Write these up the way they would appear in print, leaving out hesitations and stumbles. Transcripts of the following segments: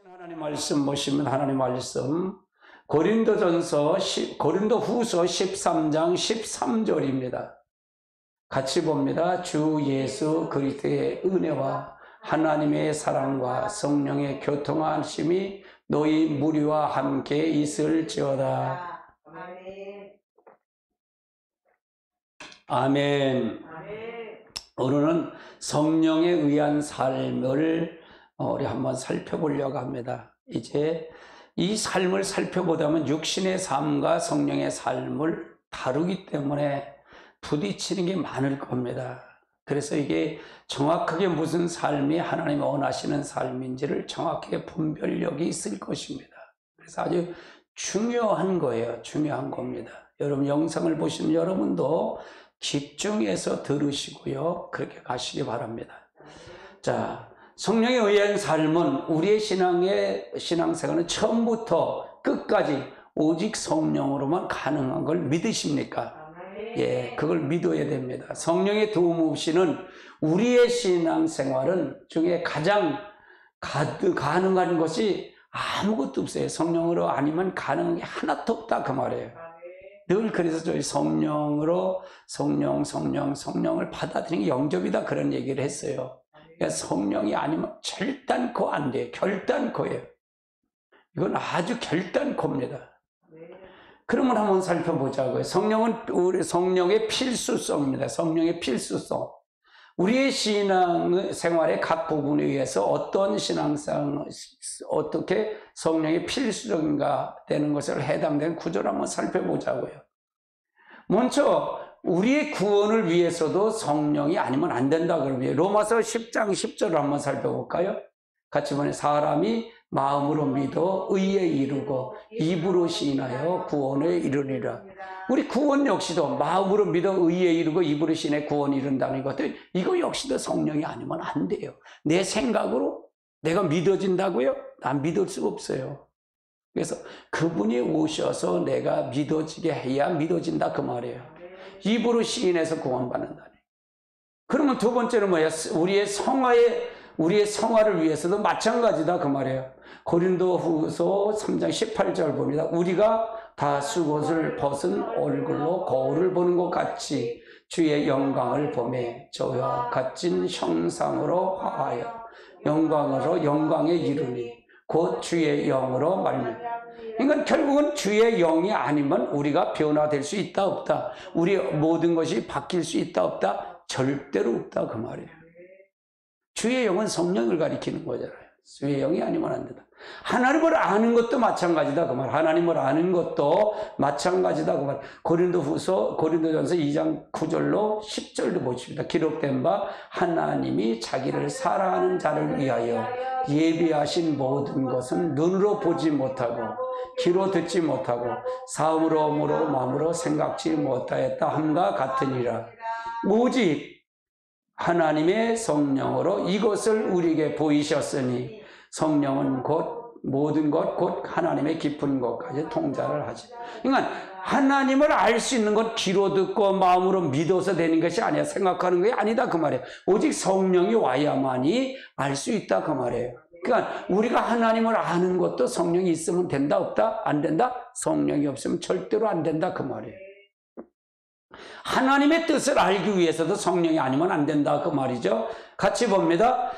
하나님 말씀 보시면 하나님 말씀 고린도후서 13장 13절입니다. 같이 봅니다. 주 예수 그리스도의 은혜와 하나님의 사랑과 성령의 교통하심이 너희 무리와 함께 있을지어다. 아멘. 오늘은 성령에 의한 삶을 우리 한번 살펴보려고 합니다. 이제 이 삶을 살펴보다 보면 육신의 삶과 성령의 삶을 다루기 때문에 부딪히는 게 많을 겁니다. 그래서 이게 정확하게 무슨 삶이 하나님이 원하시는 삶인지를 정확하게 분별력이 있을 것입니다. 그래서 아주 중요한 거예요. 중요한 겁니다. 여러분 영상을 보시는 여러분도 집중해서 들으시고요. 그렇게 가시기 바랍니다. 자, 성령에 의한 삶은 우리의 신앙생활은 처음부터 끝까지 오직 성령으로만 가능한 걸 믿으십니까? 예, 그걸 믿어야 됩니다. 성령의 도움 없이는 우리의 신앙생활은 중에 가장 가능한 것이 아무것도 없어요. 성령으로 아니면 가능한 게 하나도 없다 그 말이에요. 늘 그래서 저희 성령으로 성령을 받아들이는 게 영접이다 그런 얘기를 했어요. 성령이 아니면 결단코 안 돼요. 결단코예요. 이건 아주 결단코입니다. 그러면 한번 살펴보자고요. 성령은 우리 성령의 필수성입니다. 성령의 필수성. 우리의 신앙생활의 각 부분에 의해서 어떤 어떻게 성령의 필수적인가 되는 것을 해당되는 구조를 한번 살펴보자고요. 먼저 우리의 구원을 위해서도 성령이 아니면 안 된다 그러면 로마서 10장 10절을 한번 살펴볼까요? 같이 보면 사람이 마음으로 믿어 의에 이르고 입으로 시인하여 구원에 이르리라. 우리 구원 역시도 마음으로 믿어 의에 이르고 입으로 시인해 구원에 이른다는 것들, 이거 역시도 성령이 아니면 안 돼요. 내 생각으로 내가 믿어진다고요? 난 믿을 수가 없어요. 그래서 그분이 오셔서 내가 믿어지게 해야 믿어진다 그 말이에요. 입으로 시인해서 구원받는다니. 그러면 두 번째는 뭐야? 우리의 성화를 위해서도 마찬가지다 그 말이에요. 고린도후서 3장 18절 봅니다. 우리가 다 속옷을 벗은 얼굴로 거울을 보는 것 같이 주의 영광을 보매 저와 같은 형상으로 화하여 영광에 이르니 곧 주의 영으로 말미암아. 그러니까 결국은 주의 영이 아니면 우리가 변화될 수 있다 없다, 우리 모든 것이 바뀔 수 있다 없다, 절대로 없다 그 말이에요. 주의 영은 성령을 가리키는 거잖아요. 주의 영이 아니면 안 된다. 하나님을 아는 것도 마찬가지다 그 말. 하나님을 아는 것도 마찬가지다 그 말. 고린도전서 2장 9절로 10절도 보십니다. 기록된 바 하나님이 자기를 사랑하는 자를 위하여 예비하신 모든 것은 눈으로 보지 못하고 귀로 듣지 못하고 사음으로 마음으로 생각지 못하였다 함과 같으니라. 오직 하나님의 성령으로 이것을 우리에게 보이셨으니 성령은 곧 모든 것 곧 하나님의 깊은 것까지 통달을 하지. 그러니까 하나님을 알 수 있는 것 귀로 듣고 마음으로 믿어서 되는 것이 아니야. 생각하는 게 아니다 그 말이에요. 오직 성령이 와야만이 알 수 있다 그 말이에요. 그러니까 우리가 하나님을 아는 것도 성령이 있으면 된다 없다? 안 된다? 성령이 없으면 절대로 안 된다 그 말이에요. 하나님의 뜻을 알기 위해서도 성령이 아니면 안 된다 그 말이죠. 같이 봅니다.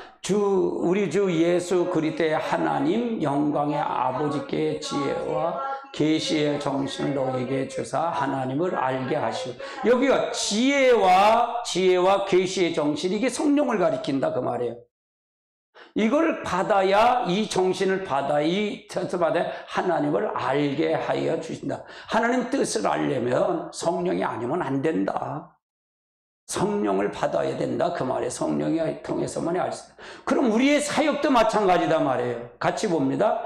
우리 주 예수 그리스도의 하나님 영광의 아버지께 지혜와 계시의 정신을 너에게 주사 하나님을 알게 하시오. 여기가 지혜와 계시의 정신, 이게 성령을 가리킨다 그 말이에요. 이걸 받아야, 이 정신을 받아야, 이 뜻을 받아야 하나님을 알게 하여 주신다. 하나님 뜻을 알려면 성령이 아니면 안 된다. 성령을 받아야 된다 그 말이에요. 성령이 통해서만 알 수 있다. 그럼 우리의 사역도 마찬가지다 말이에요. 같이 봅니다.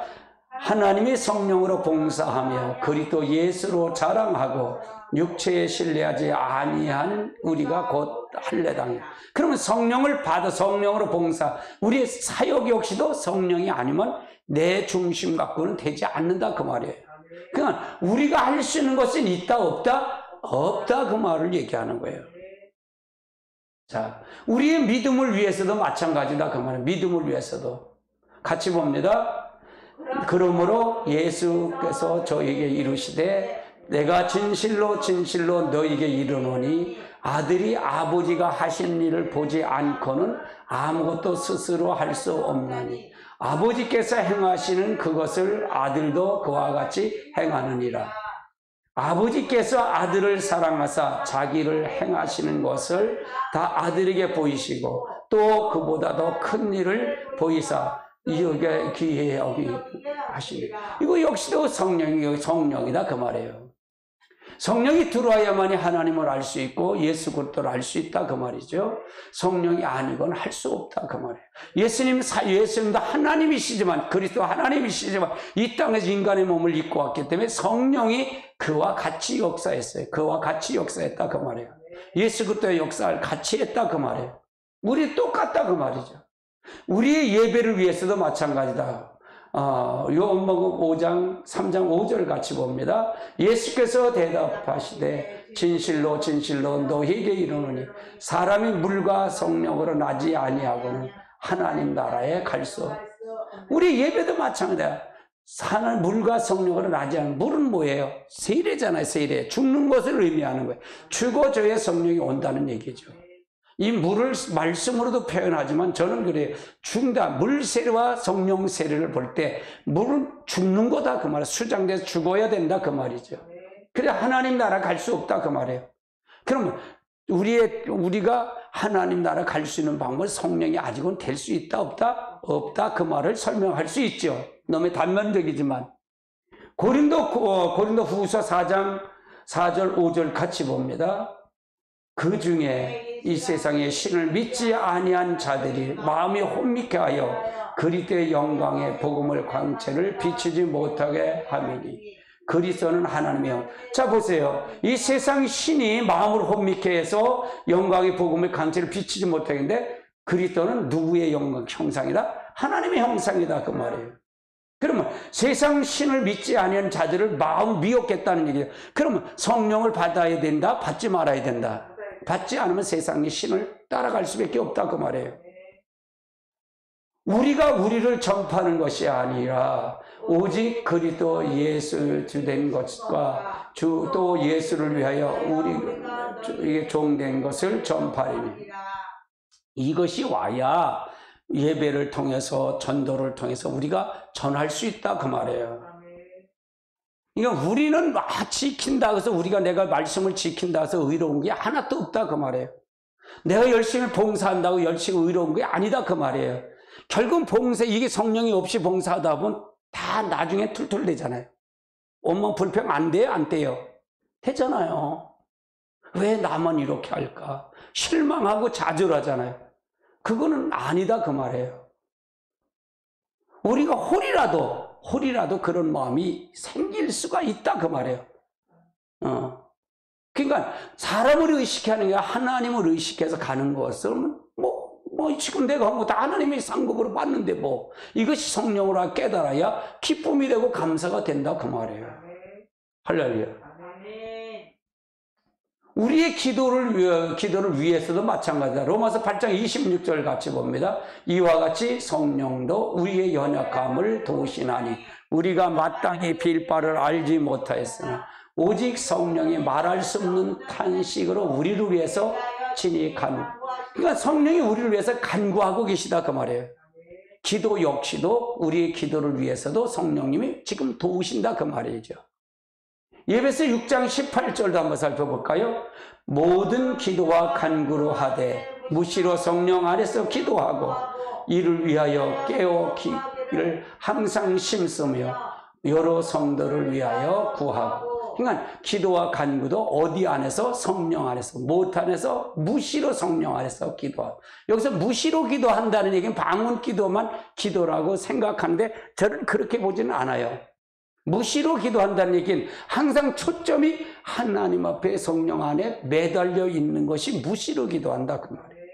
하나님의 성령으로 봉사하며 그리스도 예수로 자랑하고 육체에 신뢰하지 아니한 우리가 곧 할례당이야. 그러면 성령을 받아 성령으로 봉사, 우리의 사역 역시도 성령이 아니면 내 중심 갖고는 되지 않는다 그 말이에요. 그러니까 우리가 할 수 있는 것은 있다 없다? 없다 그 말을 얘기하는 거예요. 자, 우리의 믿음을 위해서도 마찬가지다 그 말이에요. 믿음을 위해서도 같이 봅니다. 그러므로 예수께서 저에게 이르시되 내가 진실로 진실로 너에게 이르노니 아들이 아버지가 하신 일을 보지 않고는 아무것도 스스로 할 수 없나니 아버지께서 행하시는 그것을 아들도 그와 같이 행하느니라. 아버지께서 아들을 사랑하사 자기를 행하시는 것을 다 아들에게 보이시고 또 그보다 더 큰 일을 보이사 이에게 귀히 여기 하시니. 이거 역시도 성령이다 그 말이에요. 성령이 들어와야만이 하나님을 알 수 있고 예수 그리스도를 알 수 있다 그 말이죠. 성령이 아니건 할 수 없다 그 말이에요. 예수님도 하나님이시지만, 그리스도 하나님이시지만 이 땅에서 인간의 몸을 입고 왔기 때문에 성령이 그와 같이 역사했어요. 그와 같이 역사했다 그 말이에요. 예수 그리스도의 역사를 같이 했다 그 말이에요. 우리 똑같다 그 말이죠. 우리의 예배를 위해서도 마찬가지다. 요한복음 5장 3장 5절 같이 봅니다. 예수께서 대답하시되 진실로 진실로 너희에게 이르노니 사람이 물과 성령으로 나지 아니하고는 하나님 나라에 갈 수 없다. 우리 예배도 마찬가지다. 물과 성령으로 나지 않는 물은 뭐예요? 세례잖아요. 세례. 죽는 것을 의미하는 거예요. 죽어져야 성령이 온다는 얘기죠. 이 물을 말씀으로도 표현하지만 저는 그래요. 죽다. 물 세례와 성령 세례를 볼 때 물은 죽는 거다 그 말이에요. 수장돼서 죽어야 된다 그 말이죠. 그래 하나님 나라 갈 수 없다 그 말이에요. 그러면 우리가 하나님 나라 갈 수 있는 방법은 성령이 아직은 될 수 있다 없다? 없다 그 말을 설명할 수 있죠. 너무 단면적이지만 고린도 후서 4장 4절 5절 같이 봅니다. 그 중에 이 세상의 신을 믿지 아니한 자들이 마음이 혼미케 하여 그리스도의 영광의 복음을 광채를 비추지 못하게 함이니 그리스도는 하나님의 영. 자 보세요. 이 세상 신이 마음을 혼미케 해서 영광의 복음의 광채를 비추지 못하겠는데 그리스도는 누구의 영광 형상이다? 하나님의 형상이다 그 말이에요. 그러면 세상 신을 믿지 아니한 자들을 마음 미혹했다는 얘기예요. 그러면 성령을 받아야 된다? 받지 말아야 된다? 받지 않으면 세상의 신을 따라갈 수밖에 없다 그 말이에요. 우리가 우리를 전파하는 것이 아니라 오직 그리스도 예수 주된 것과 또 예수를 위하여 우리에게 종된 것을 전파하리니 이것이 와야 예배를 통해서 전도를 통해서 우리가 전할 수 있다 그 말이에요. 그러니까 우리는 지킨다 해서 내가 말씀을 지킨다 해서 의로운 게 하나도 없다 그 말이에요. 내가 열심히 봉사한다고 열심히 의로운 게 아니다 그 말이에요. 결국 이게 성령이 없이 봉사하다 보면 다 나중에 툴툴 되잖아요. 원망 불평 안 돼요? 안 돼요? 되잖아요. 왜 나만 이렇게 할까? 실망하고 좌절하잖아요. 그거는 아니다 그 말이에요. 우리가 홀이라도 그런 마음이 생길 수가 있다 그 말이에요. 그러니까 사람을 의식하는 게 하나님을 의식해서 가는 것은 지금 내가 한 거 다 하나님의 상급으로 받는데 이것이 성령으로 깨달아야 기쁨이 되고 감사가 된다 그 말이에요. 할렐루야. 우리의 기도를 위해서도 마찬가지다. 로마서 8장 26절 같이 봅니다. 이와 같이 성령도 우리의 연약함을 도우시나니 우리가 마땅히 빌 바를 알지 못하였으나 오직 성령이 말할 수 없는 탄식으로 우리를 위해서 친히 그러니까 성령이 우리를 위해서 간구하고 계시다 그 말이에요. 기도 역시도 우리의 기도를 위해서도 성령님이 지금 도우신다 그 말이죠. 예배서 6장 18절도 한번 살펴볼까요? 모든 기도와 간구로 하되 무시로 성령 안에서 기도하고 이를 위하여 깨어기를 항상 심쓰며 여러 성도를 위하여 구하고. 그러니까 기도와 간구도 어디 안에서? 성령 안에서. 못 안에서? 무시로 성령 안에서 기도하고. 여기서 무시로 기도한다는 얘기는 방언 기도만 기도라고 생각하는데 저는 그렇게 보지는 않아요. 무시로 기도한다는 얘기는 항상 초점이 하나님 앞에 성령 안에 매달려 있는 것이 무시로 기도한다 그 말이에요.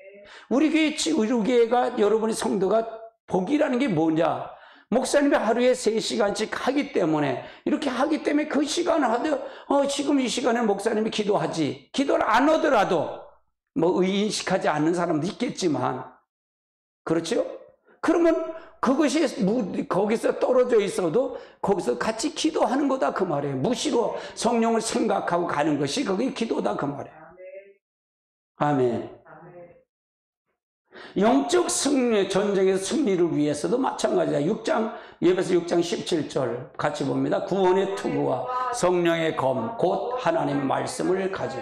우리 교회가 여러분의 성도가 복이라는 게 뭐냐? 목사님이 하루에 3시간씩 하기 때문에 이렇게 하기 때문에 그 시간을 하되 지금 이 시간에 목사님이 기도하지. 기도를 안 하더라도 의인식하지 않는 사람도 있겠지만 그렇죠? 그러면 그것이 거기서 떨어져 있어도 거기서 같이 기도하는 거다 그 말이에요. 무시로 성령을 생각하고 가는 것이 그게 기도다 그 말이에요. 아멘. 영적 승리, 전쟁에서 승리를 위해서도 마찬가지다. 예배서 6장 17절 같이 봅니다. 구원의 투구와 성령의 검, 곧 하나님 말씀을 가져.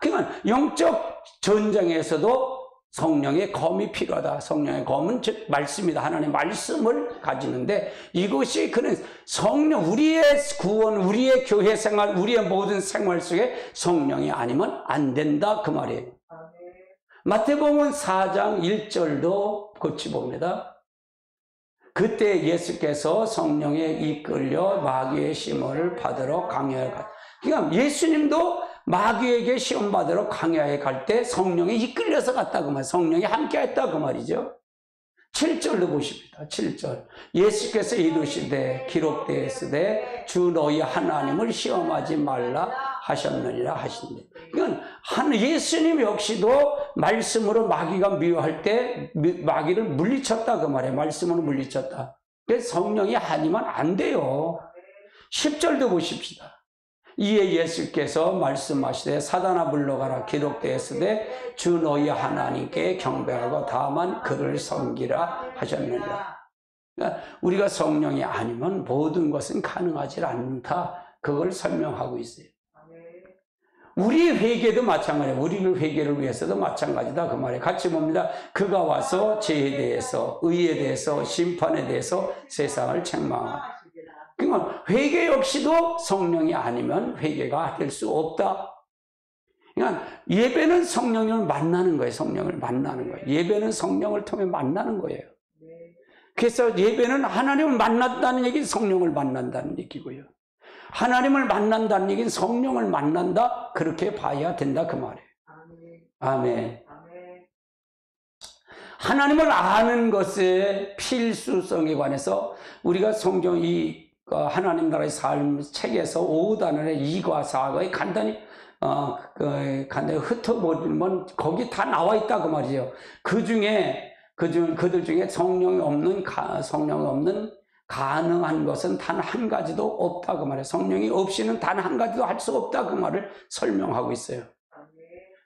그러니까 영적 전쟁에서도 성령의 검이 필요하다. 성령의 검은 즉 말씀이다. 하나님의 말씀을 가지는데 이것이 그는 성령, 우리의 구원, 우리의 교회 생활, 우리의 모든 생활 속에 성령이 아니면 안 된다 그 말이에요. 마태복음 4장 1절도 같이 봅니다. 그때 예수께서 성령에 이끌려 마귀의 시험을 받으러 광야에 갔다. 그러니까 예수님도 마귀에게 시험 받으러 광야에 갈 때 성령에 이끌려서 갔다 그 말. 성령이 함께 했다 그 말이죠. 7절도 보십니다. 7절. 예수께서 이르시되 기록되었으되 주 너희 하나님을 시험하지 말라 하셨느니라 하신대. 그러니까 예수님 역시도 말씀으로 마귀가 미워할 때 마귀를 물리쳤다 그 말이에요. 말씀으로 물리쳤다. 그래서 성령이 아니면 안 돼요. 10절도 보십시다. 이에 예수께서 말씀하시되 사단아 물러가라 기록되었으되 주 너희 하나님께 경배하고 다만 그를 섬기라 하셨느니라. 그러니까 우리가 성령이 아니면 모든 것은 가능하지 않다. 그걸 설명하고 있어요. 우리 회개도 마찬가지예요. 우리를 회개를 위해서도 마찬가지다 그 말이에요. 같이 봅니다. 그가 와서 죄에 대해서, 의에 대해서, 심판에 대해서 세상을 책망하라. 그러니까 회개 역시도 성령이 아니면 회개가 될 수 없다. 그러니까 예배는 성령을 만나는 거예요. 성령을 만나는 거예요. 예배는 성령을 통해 만나는 거예요. 그래서 예배는 하나님을 만난다는 얘기는 성령을 만난다는 얘기고요. 하나님을 만난다는 얘기는 성령을 만난다. 그렇게 봐야 된다 그 말이에요. 아멘. 하나님을 아는 것의 필수성에 관해서 우리가 성경 하나님 나라의 삶 책에서 5단원의 2과 4가 간단히 흩어보면 거기 다 나와 있다 그 말이에요. 그들 중에 성령이 없는 가능한 것은 단 한 가지도 없다 그 말이에요. 성령이 없이는 단 한 가지도 할 수 없다 그 말을 설명하고 있어요.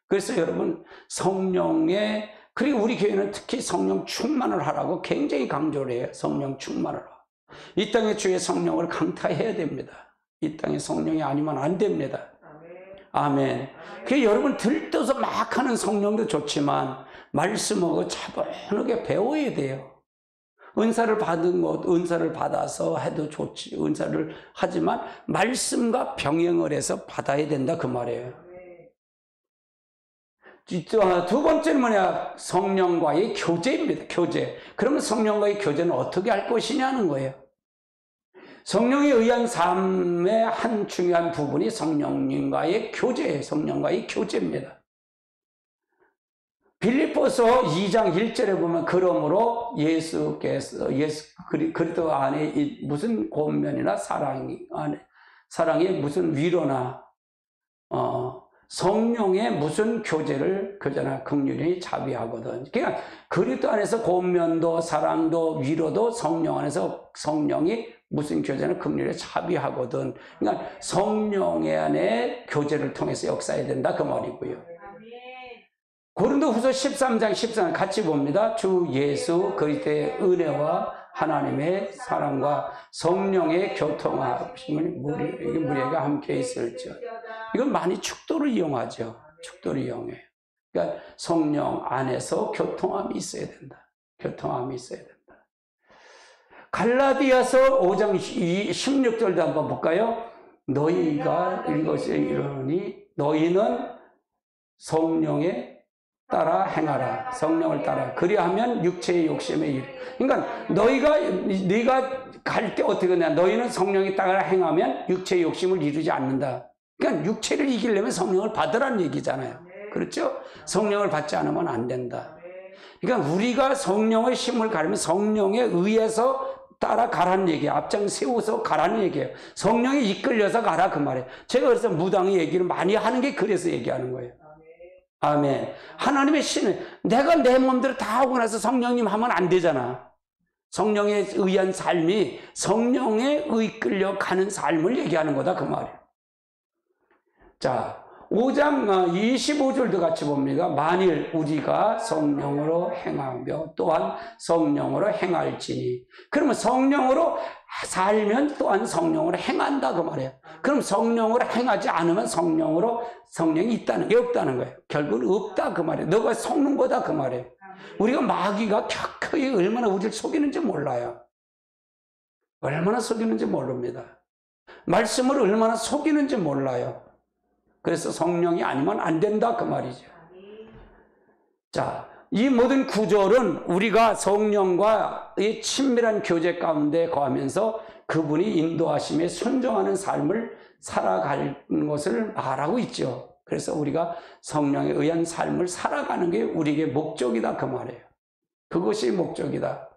그래서 여러분 그리고 우리 교회는 특히 성령 충만을 하라고 굉장히 강조를 해요. 성령 충만을 하고. 이 땅에 주의 성령을 강타해야 됩니다. 이 땅에 성령이 아니면 안 됩니다. 아멘. 그래서 여러분 들떠서 막 하는 성령도 좋지만 말씀하고 차분하게 배워야 돼요. 은사를 받아서 해도 좋지. 은사를 하지만 말씀과 병행을 해서 받아야 된다 그 말이에요. 두 번째는 뭐냐? 성령과의 교제입니다. 교제. 그러면 성령과의 교제는 어떻게 할 것이냐는 거예요. 성령에 의한 삶의 한 중요한 부분이 성령님과의 교제예요. 성령과의 교제입니다. 빌립보서 2장 1절에 보면 그러므로 예수께서 그리스도 안에 무슨 권면이나 사랑이 무슨 위로나 성령의 무슨 교제나 긍휼히 자비하거든. 그러니까 그리스도 안에서 권면도 사랑도 위로도 성령 안에서 성령이 무슨 교제나 긍휼히 자비하거든. 그러니까 성령의 안에 교제를 통해서 역사해야 된다 그 말이고요. 고린도후서 13장 14절 같이 봅니다. 주 예수 그리스도의 은혜와 하나님의 사랑과 성령의 교통하심을 우리에게 함께 있을지어다. 이건 많이 축도를 이용하죠. 축도를 이용해요. 그러니까 성령 안에서 교통함이 있어야 된다. 교통함이 있어야 된다. 갈라디아서 5장 16절도 한번 볼까요? 너희가 이것을 이르니 너희는 성령에 따라 행하라. 성령을 따라. 그리하면 육체의 욕심에 이르. 그러니까 네가 갈 때 어떻게 하냐? 너희는 성령에 따라 행하면 육체의 욕심을 이루지 않는다. 그러니까 육체를 이기려면 성령을 받으라는 얘기잖아요. 그렇죠? 성령을 받지 않으면 안 된다. 그러니까 우리가 성령의 힘을 가르면 성령에 의해서 따라가라는 얘기예요. 앞장 세워서 가라는 얘기예요. 성령에 이끌려서 가라 그 말이에요. 제가 그래서 무당의 얘기를 많이 하는 게 그래서 얘기하는 거예요. 아멘. 하나님의 신은 내가 내 몸대로 다 하고 나서 성령님 하면 안 되잖아. 성령에 의한 삶이 성령에 이끌려 가는 삶을 얘기하는 거다 그 말이에요. 자, 5장 25절도 같이 봅니다. 만일 우리가 성령으로 행하며 또한 성령으로 행할지니. 그러면 성령으로 살면 또한 성령으로 행한다 그 말이에요. 그럼 성령으로 행하지 않으면 성령이 있다는 게 없다는 거예요. 결국은 없다 그 말이에요. 너가 속는 거다 그 말이에요. 우리가 마귀가 켜켜이 얼마나 우리를 속이는지 몰라요. 얼마나 속이는지 모릅니다. 말씀을 얼마나 속이는지 몰라요. 그래서 성령이 아니면 안 된다 그 말이죠. 자, 이 모든 구절은 우리가 성령과의 친밀한 교제 가운데 거하면서 그분이 인도하심에 순종하는 삶을 살아가는 것을 말하고 있죠. 그래서 우리가 성령에 의한 삶을 살아가는 게 우리에게 목적이다 그 말이에요. 그것이 목적이다.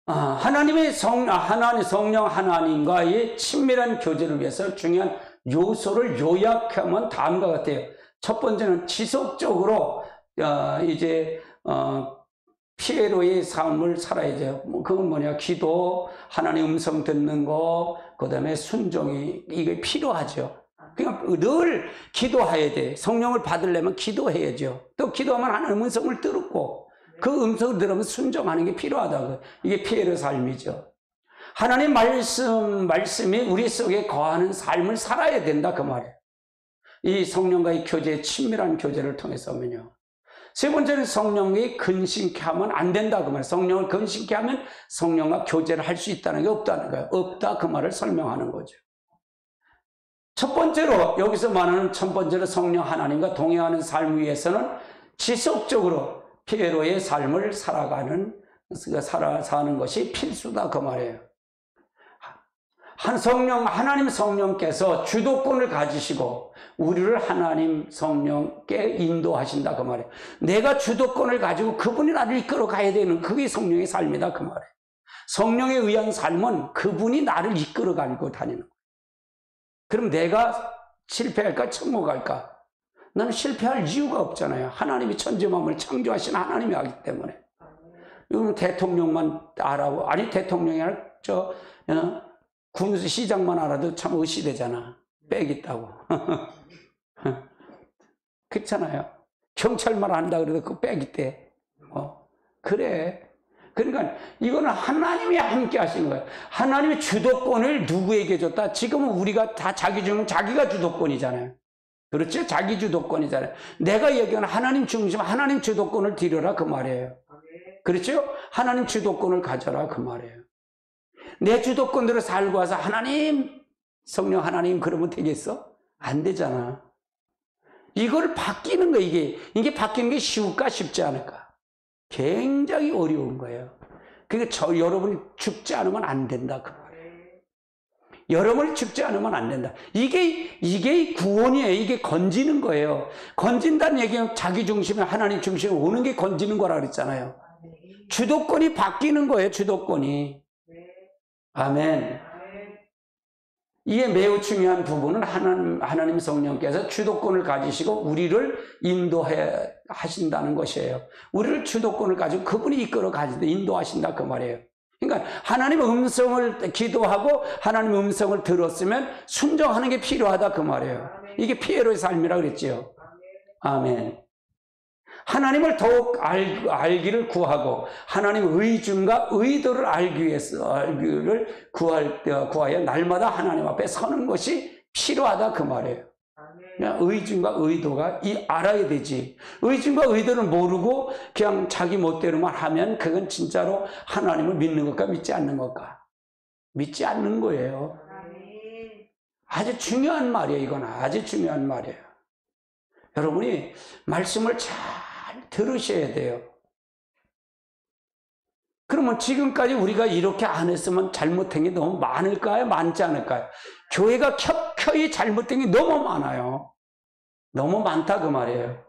하나님의 성령 하나님과의 친밀한 교제를 위해서 중요한 요소를 요약하면 다음과 같아요. 첫 번째는 지속적으로 피에로의 삶을 살아야죠. 그건 뭐냐? 기도, 하나님의 음성 듣는 거, 그 다음에 순종이 이게 필요하죠. 그러니까 늘 기도해야 돼. 성령을 받으려면 기도해야죠. 또 기도하면 하나님의 음성을 들었고 그 음성을 들으면 순종하는 게 필요하다고. 이게 피에로 삶이죠. 하나님 말씀이 우리 속에 거하는 삶을 살아야 된다 그 말이에요. 이 성령과의 교제, 친밀한 교제를 통해서면요. 세 번째는 성령이 근심케 하면 안 된다 그 말이에요. 성령을 근심케 하면 성령과 교제를 할 수 있다는 게 없다는 거예요. 없다 그 말을 설명하는 거죠. 첫 번째로 여기서 말하는 첫 번째로 성령 하나님과 동행하는 삶 위해서는 지속적으로 피에로의 삶을 사는 것이 필수다 그 말이에요. 하나님 성령께서 주도권을 가지시고 우리를 하나님 성령께 인도하신다 그 말이에요. 내가 주도권을 가지고 그분이 나를 이끌어 가야 되는 그게 성령의 삶이다 그 말이에요. 성령에 의한 삶은 그분이 나를 이끌어 가지고 다니는 거예요. 그럼 내가 실패할까 성공할까? 나는 실패할 이유가 없잖아요. 하나님이 천지만물을 창조하신 하나님이 하기 때문에. 이건 대통령만 알아보, 아니 대통령이 아니라 군수시장만 알아도 참 의시되잖아. 빽 있다고. 그렇잖아요. 경찰만 안다 그래도 그 빽 있대. 그래. 그러니까 이거는 하나님이 함께 하시는 거예요. 하나님의 주도권을 누구에게 줬다? 지금은 우리가 다 자기가 주도권이잖아요. 그렇죠? 자기 주도권이잖아요. 내가 얘기하는 하나님 중심, 하나님 주도권을 드려라 그 말이에요. 그렇죠? 하나님 주도권을 가져라 그 말이에요. 내 주도권대로 살고 와서 하나님, 성령 하나님 그러면 되겠어? 안 되잖아. 이걸 바뀌는 거 이게 바뀌는 게 쉬울까 쉽지 않을까? 굉장히 어려운 거예요. 그러니까 여러분이 죽지 않으면 안 된다 그 말이에요. 여러분이 죽지 않으면 안 된다. 이게 구원이에요. 이게 건지는 거예요. 건진다는 얘기는 자기 중심에 하나님 중심에 오는 게 건지는 거라 그랬잖아요. 주도권이 바뀌는 거예요. 주도권이. 아멘. 이게 매우 중요한 부분은 하나님 성령께서 주도권을 가지시고 우리를 인도해 하신다는 것이에요. 우리를 주도권을 가지고 그분이 이끌어 가지고 인도하신다 그 말이에요. 그러니까 하나님의 음성을 기도하고 하나님의 음성을 들었으면 순종하는 게 필요하다 그 말이에요. 이게 피에로의 삶이라고 그랬지요. 아멘. 하나님을 더욱 알기를 구하고 하나님의 의중과 의도를 알기를 구하여 날마다 하나님 앞에 서는 것이 필요하다 그 말이에요. 의중과 의도가 알아야 되지. 의중과 의도를 모르고 그냥 자기 멋대로만 하면 그건 진짜로 하나님을 믿는 것과 믿지 않는 것과 믿지 않는 거예요. 아주 중요한 말이에요. 이건 아주 중요한 말이에요. 여러분이 말씀을 잘 들으셔야 돼요. 그러면 지금까지 우리가 이렇게 안 했으면 잘못된 게 너무 많을까요? 많지 않을까요? 교회가 켜켜이 잘못된 게 너무 많아요. 너무 많다 그 말이에요.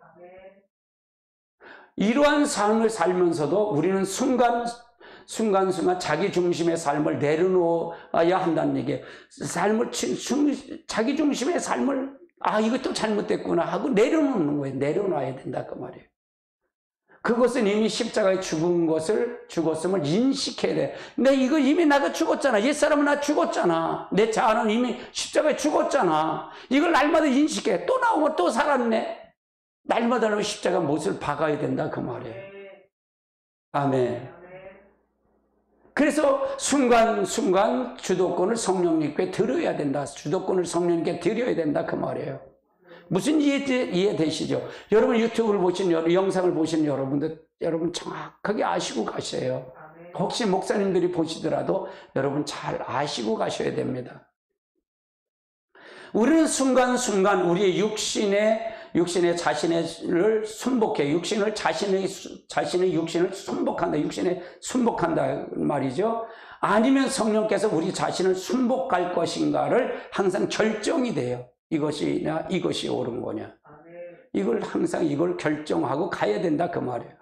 이러한 삶을 살면서도 우리는 순간순간 자기 중심의 삶을 내려놓아야 한다는 얘기예요. 자기 중심의 삶을 이것도 잘못됐구나 하고 내려놓는 거예요. 내려놔야 된다 그 말이에요. 그것은 이미 십자가에 죽었음을 인식해야 돼. 근데 이거 이미 나가 죽었잖아. 옛사람은 나 죽었잖아. 내 자아는 이미 십자가에 죽었잖아. 이걸 날마다 인식해. 또 나오면 또 살았네. 날마다 나오면 십자가 못을 박아야 된다. 그 말이에요. 아멘. 그래서 순간순간 주도권을 성령님께 드려야 된다. 주도권을 성령님께 드려야 된다. 그 말이에요. 무슨 이해되시죠? 여러분 유튜브를 보신, 영상을 보시는 여러분 정확하게 아시고 가셔요. 혹시 목사님들이 보시더라도 여러분 잘 아시고 가셔야 됩니다. 우리는 순간순간 우리의 육신의 자신을 순복해. 자신의 육신을 순복한다. 육신에 순복한다 말이죠. 아니면 성령께서 우리 자신을 순복할 것인가를 항상 결정이 돼요. 이것이냐 이것이 옳은 거냐. 이걸 항상 이걸 결정하고 가야 된다 그 말이에요.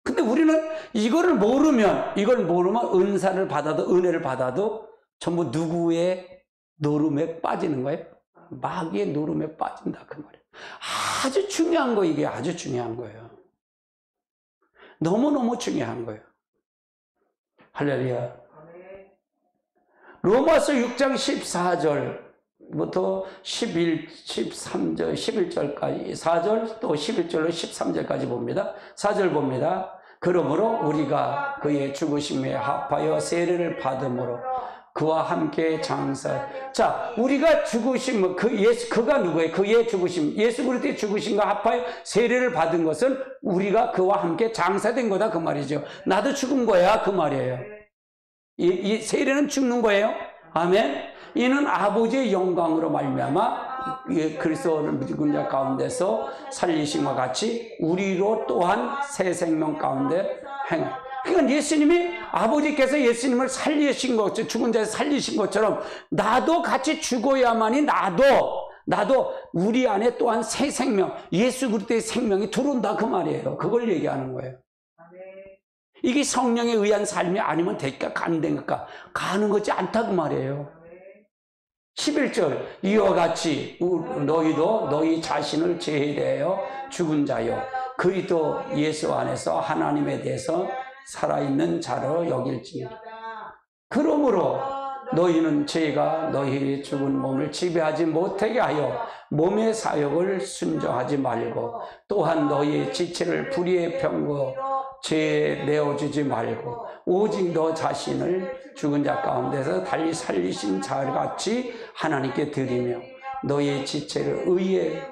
근데 우리는 이걸 모르면 은사를 받아도 은혜를 받아도 전부 누구의 노름에 빠지는 거예요. 마귀의 노름에 빠진다 그 말이에요. 아주 중요한 거, 이게 아주 중요한 거예요. 너무너무 중요한 거예요. 할렐루야. 로마서 6장 14절부터 13절, 11절까지, 4절 또 11절로 13절까지 봅니다. 4절 봅니다. 그러므로 우리가 그의 죽으심에 합하여 세례를 받음으로 그와 함께 자, 우리가 죽으심, 그가 누구예요? 그의 죽으심, 예수 그리스도의 죽으심과 합하여 세례를 받은 것은 우리가 그와 함께 장사된 거다 그 말이죠. 나도 죽은 거야 그 말이에요. 이 세례는 죽는 거예요. 아멘. 이는 아버지의 영광으로 말미암아 그리스도를 죽은 자 가운데서 살리심과 같이 우리로 또한 새 생명 가운데 행해. 그러니까 예수님이 아버지께서 예수님을 살리신 것처럼 죽은 자에서 살리신 것처럼 나도 같이 죽어야만이 나도 우리 안에 또한 새 생명, 예수 그리스도의 생명이 들어온다 그 말이에요. 그걸 얘기하는 거예요. 이게 성령에 의한 삶이 아니면 될까? 안 될까? 가는 거지 않다 그 말이에요. 11절 이와 같이 너희도 너희 자신을 제대하여 죽은 자요 그리스도 예수 안에서 하나님에 대해서 살아있는 자로 여길지니 그러므로 너희는 죄가 너희의 죽은 몸을 지배하지 못하게 하여 몸의 사욕을 순종하지 말고 또한 너희의 지체를 불의의 병거 죄에 내어주지 말고 오직 너 자신을 죽은 자 가운데서 달리 살리신 자같이 하나님께 드리며 너희의 지체를 의의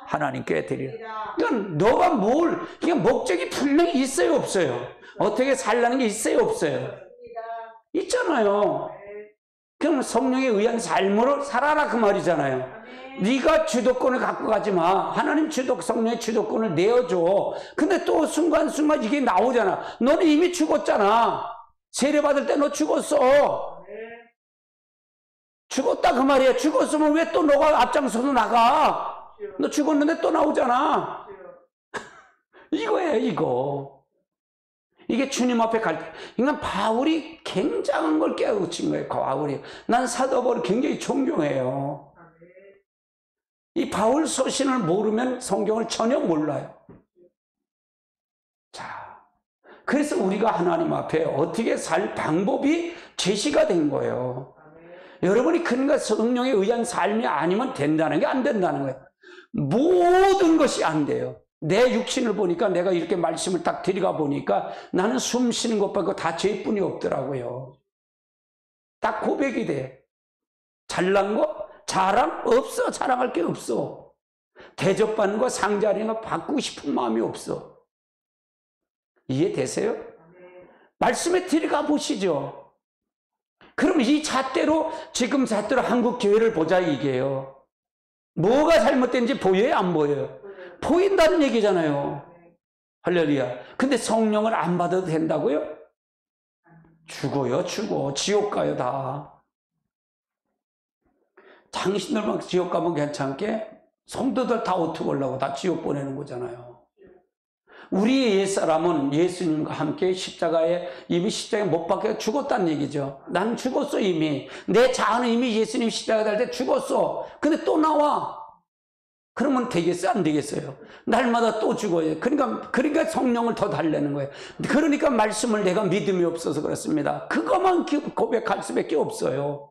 하나님께 드리며 그러니까 너가 이게 목적이 분명히 있어요 없어요? 어떻게 살라는 게 있어요 없어요? 있잖아요. 그럼 성령에 의한 삶으로 살아라 그 말이잖아요. 네가 주도권을 갖고 가지 마. 하나님 성령의 주도권을 내어줘. 근데 또 순간순간 이게 나오잖아. 너는 이미 죽었잖아. 세례 받을 때 너 죽었어. 죽었다 그 말이야. 죽었으면 왜 또 너가 앞장서서 나가? 너 죽었는데 또 나오잖아. 이거예요 이거. 이게 주님 앞에 갈 때, 그러니까 바울이 굉장한 걸 깨우친 거예요. 바울이. 난 사도 바울을 굉장히 존경해요. 이 바울 서신을 모르면 성경을 전혀 몰라요. 자, 그래서 우리가 하나님 앞에 어떻게 살 방법이 제시가 된 거예요. 여러분이 그러니까 성령에 의한 삶이 아니면 된다는 게 안 된다는 거예요. 모든 것이 안 돼요. 내 육신을 보니까 내가 이렇게 말씀을 딱 들어가 보니까 나는 숨 쉬는 것 빼고 다 죄뿐이 없더라고요. 딱 고백이 돼. 잘난 거? 자랑? 없어. 자랑할 게 없어. 대접받는 거, 상자리는 거 바꾸고 싶은 마음이 없어. 이해되세요? 말씀에 들어가 보시죠. 그럼 이 잣대로 지금 잣대로 한국 교회를 보자 이게요. 뭐가 잘못된지 보여요? 안 보여요? 보인다는 얘기잖아요. 할렐루야. 근데 성령을 안 받아도 된다고요? 죽어요, 죽어. 지옥 가요, 다. 당신들만 지옥 가면 괜찮게? 성도들 다 어떻게 하려고 다 지옥 보내는 거잖아요. 우리의 옛사람은 예수님과 함께 이미 십자가에 못 박혀 죽었다는 얘기죠. 난 죽었어, 이미. 내 자아는 이미 예수님 십자가 달 때 죽었어. 근데 또 나와. 그러면 되겠어요? 안 되겠어요? 날마다 또 죽어요. 그러니까 성령을 더 달라는 거예요. 그러니까 말씀을 내가 믿음이 없어서 그렇습니다. 그것만 고백할 수밖에 없어요.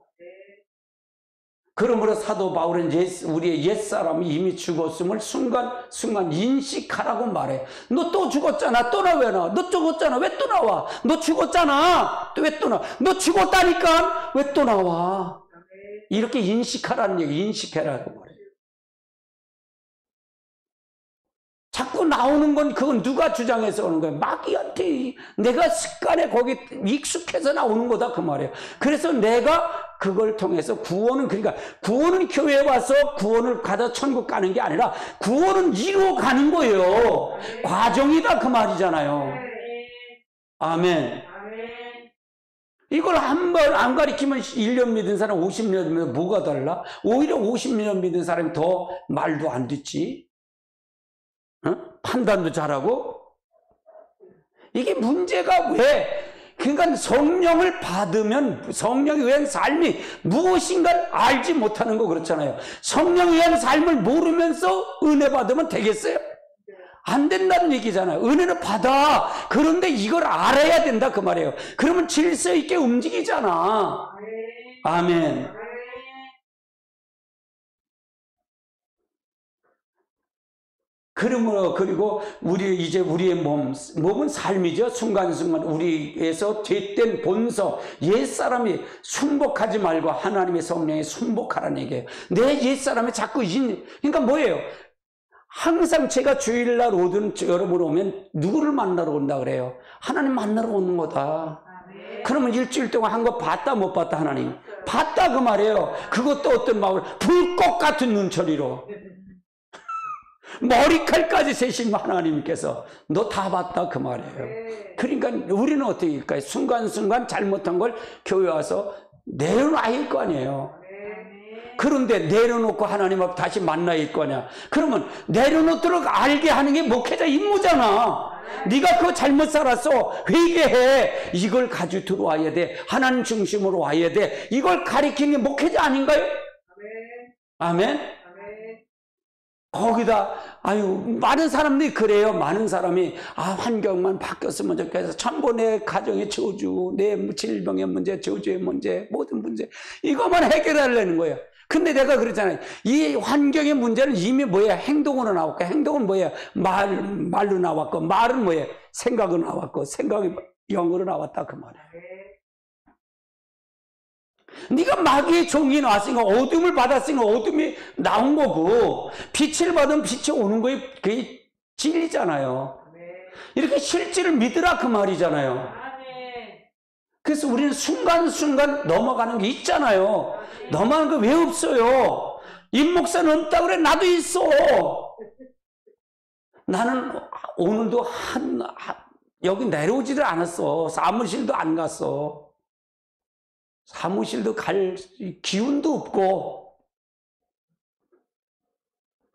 그러므로 사도 바울은 우리의 옛사람이 이미 죽었음을 순간 인식하라고 말해. 너 또 죽었잖아. 또 왜 나와? 너 죽었잖아. 왜 또 나와? 너 죽었잖아. 왜 또 나와? 너 죽었다니까? 왜 또 나와? 이렇게 인식하라는 얘기, 인식해라고 말해요. 자꾸 나오는 건 그건 누가 주장해서 오는 거예요? 마귀한테 내가 습관에 거기 익숙해서 나오는 거다 그 말이에요. 그래서 내가 그걸 통해서 그러니까 구원은 교회에 와서 구원을 가다 천국 가는 게 아니라 구원은 이루어 가는 거예요. 과정이다 그 말이잖아요. 아멘. 이걸 한 번 안 가르치면 1년 믿은 사람 50년 믿으면 뭐가 달라? 오히려 50년 믿은 사람이 더 말도 안 듣지. 판단도 잘하고. 이게 문제가 왜? 그러니까 성령을 받으면 성령에 의한 삶이 무엇인가를 알지 못하는 거 그렇잖아요. 성령에 의한 삶을 모르면서 은혜 받으면 되겠어요? 안 된다는 얘기잖아요. 은혜는 받아. 그런데 이걸 알아야 된다 그 말이에요. 그러면 질서 있게 움직이잖아. 아멘. 그리고 우리의 몸은 삶이죠. 순간순간 우리에서 죄된 본성, 옛사람이 순복하지 말고 하나님의 성령에 순복하라는 얘기예요. 내 옛사람이 자꾸 그러니까 뭐예요? 항상 제가 주일날 오든 여러분 오면 누구를 만나러 온다 그래요? 하나님 만나러 오는 거다. 그러면 일주일 동안 한 거 봤다 못 봤다 하나님? 봤다 그 말이에요. 그것도 어떤 마음을 불꽃 같은 눈초리로 머리칼까지 세신 하나님께서 너 다 봤다 그 말이에요. 그러니까 우리는 어떻게 할까요? 순간순간 잘못한 걸 교회 와서 내려놔야 할 거 아니에요. 그런데 내려놓고 하나님 앞 다시 만나야 할 거냐? 그러면 내려놓도록 알게 하는 게 목회자 임무잖아. 네가 그거 잘못 살았어. 회개해. 이걸 가지고 들어와야 돼. 하나님 중심으로 와야 돼. 이걸 가리키는 게 목회자 아닌가요? 아멘. 거기다 많은 사람들이 그래요. 많은 사람이 환경만 바뀌었으면 좋겠어. 전부 내 가정의 저주, 내 질병의 문제, 저주의 문제, 모든 문제 이것만 해결하려는 거예요. 근데 내가 그랬잖아요. 이 환경의 문제는 이미 뭐야? 행동으로 나왔고, 행동은 뭐야? 말로 나왔고, 말은 뭐야? 생각으로 나왔고, 생각이 영으로 나왔다 그 말이에요. 네가 마귀의 종이 나왔으니까 어둠을 받았으니까 어둠이 나온 거고, 빛을 받으면 빛이 오는 거에 그게 진리잖아요. 이렇게 실질을 믿으라 그 말이잖아요. 그래서 우리는 순간순간 넘어가는 게 있잖아요. 넘어가는 거 왜 없어요? 임 목사는 없다 그래. 나도 있어. 나는 오늘도 여기 내려오지를 않았어. 사무실도 안 갔어. 사무실도 갈 기운도 없고,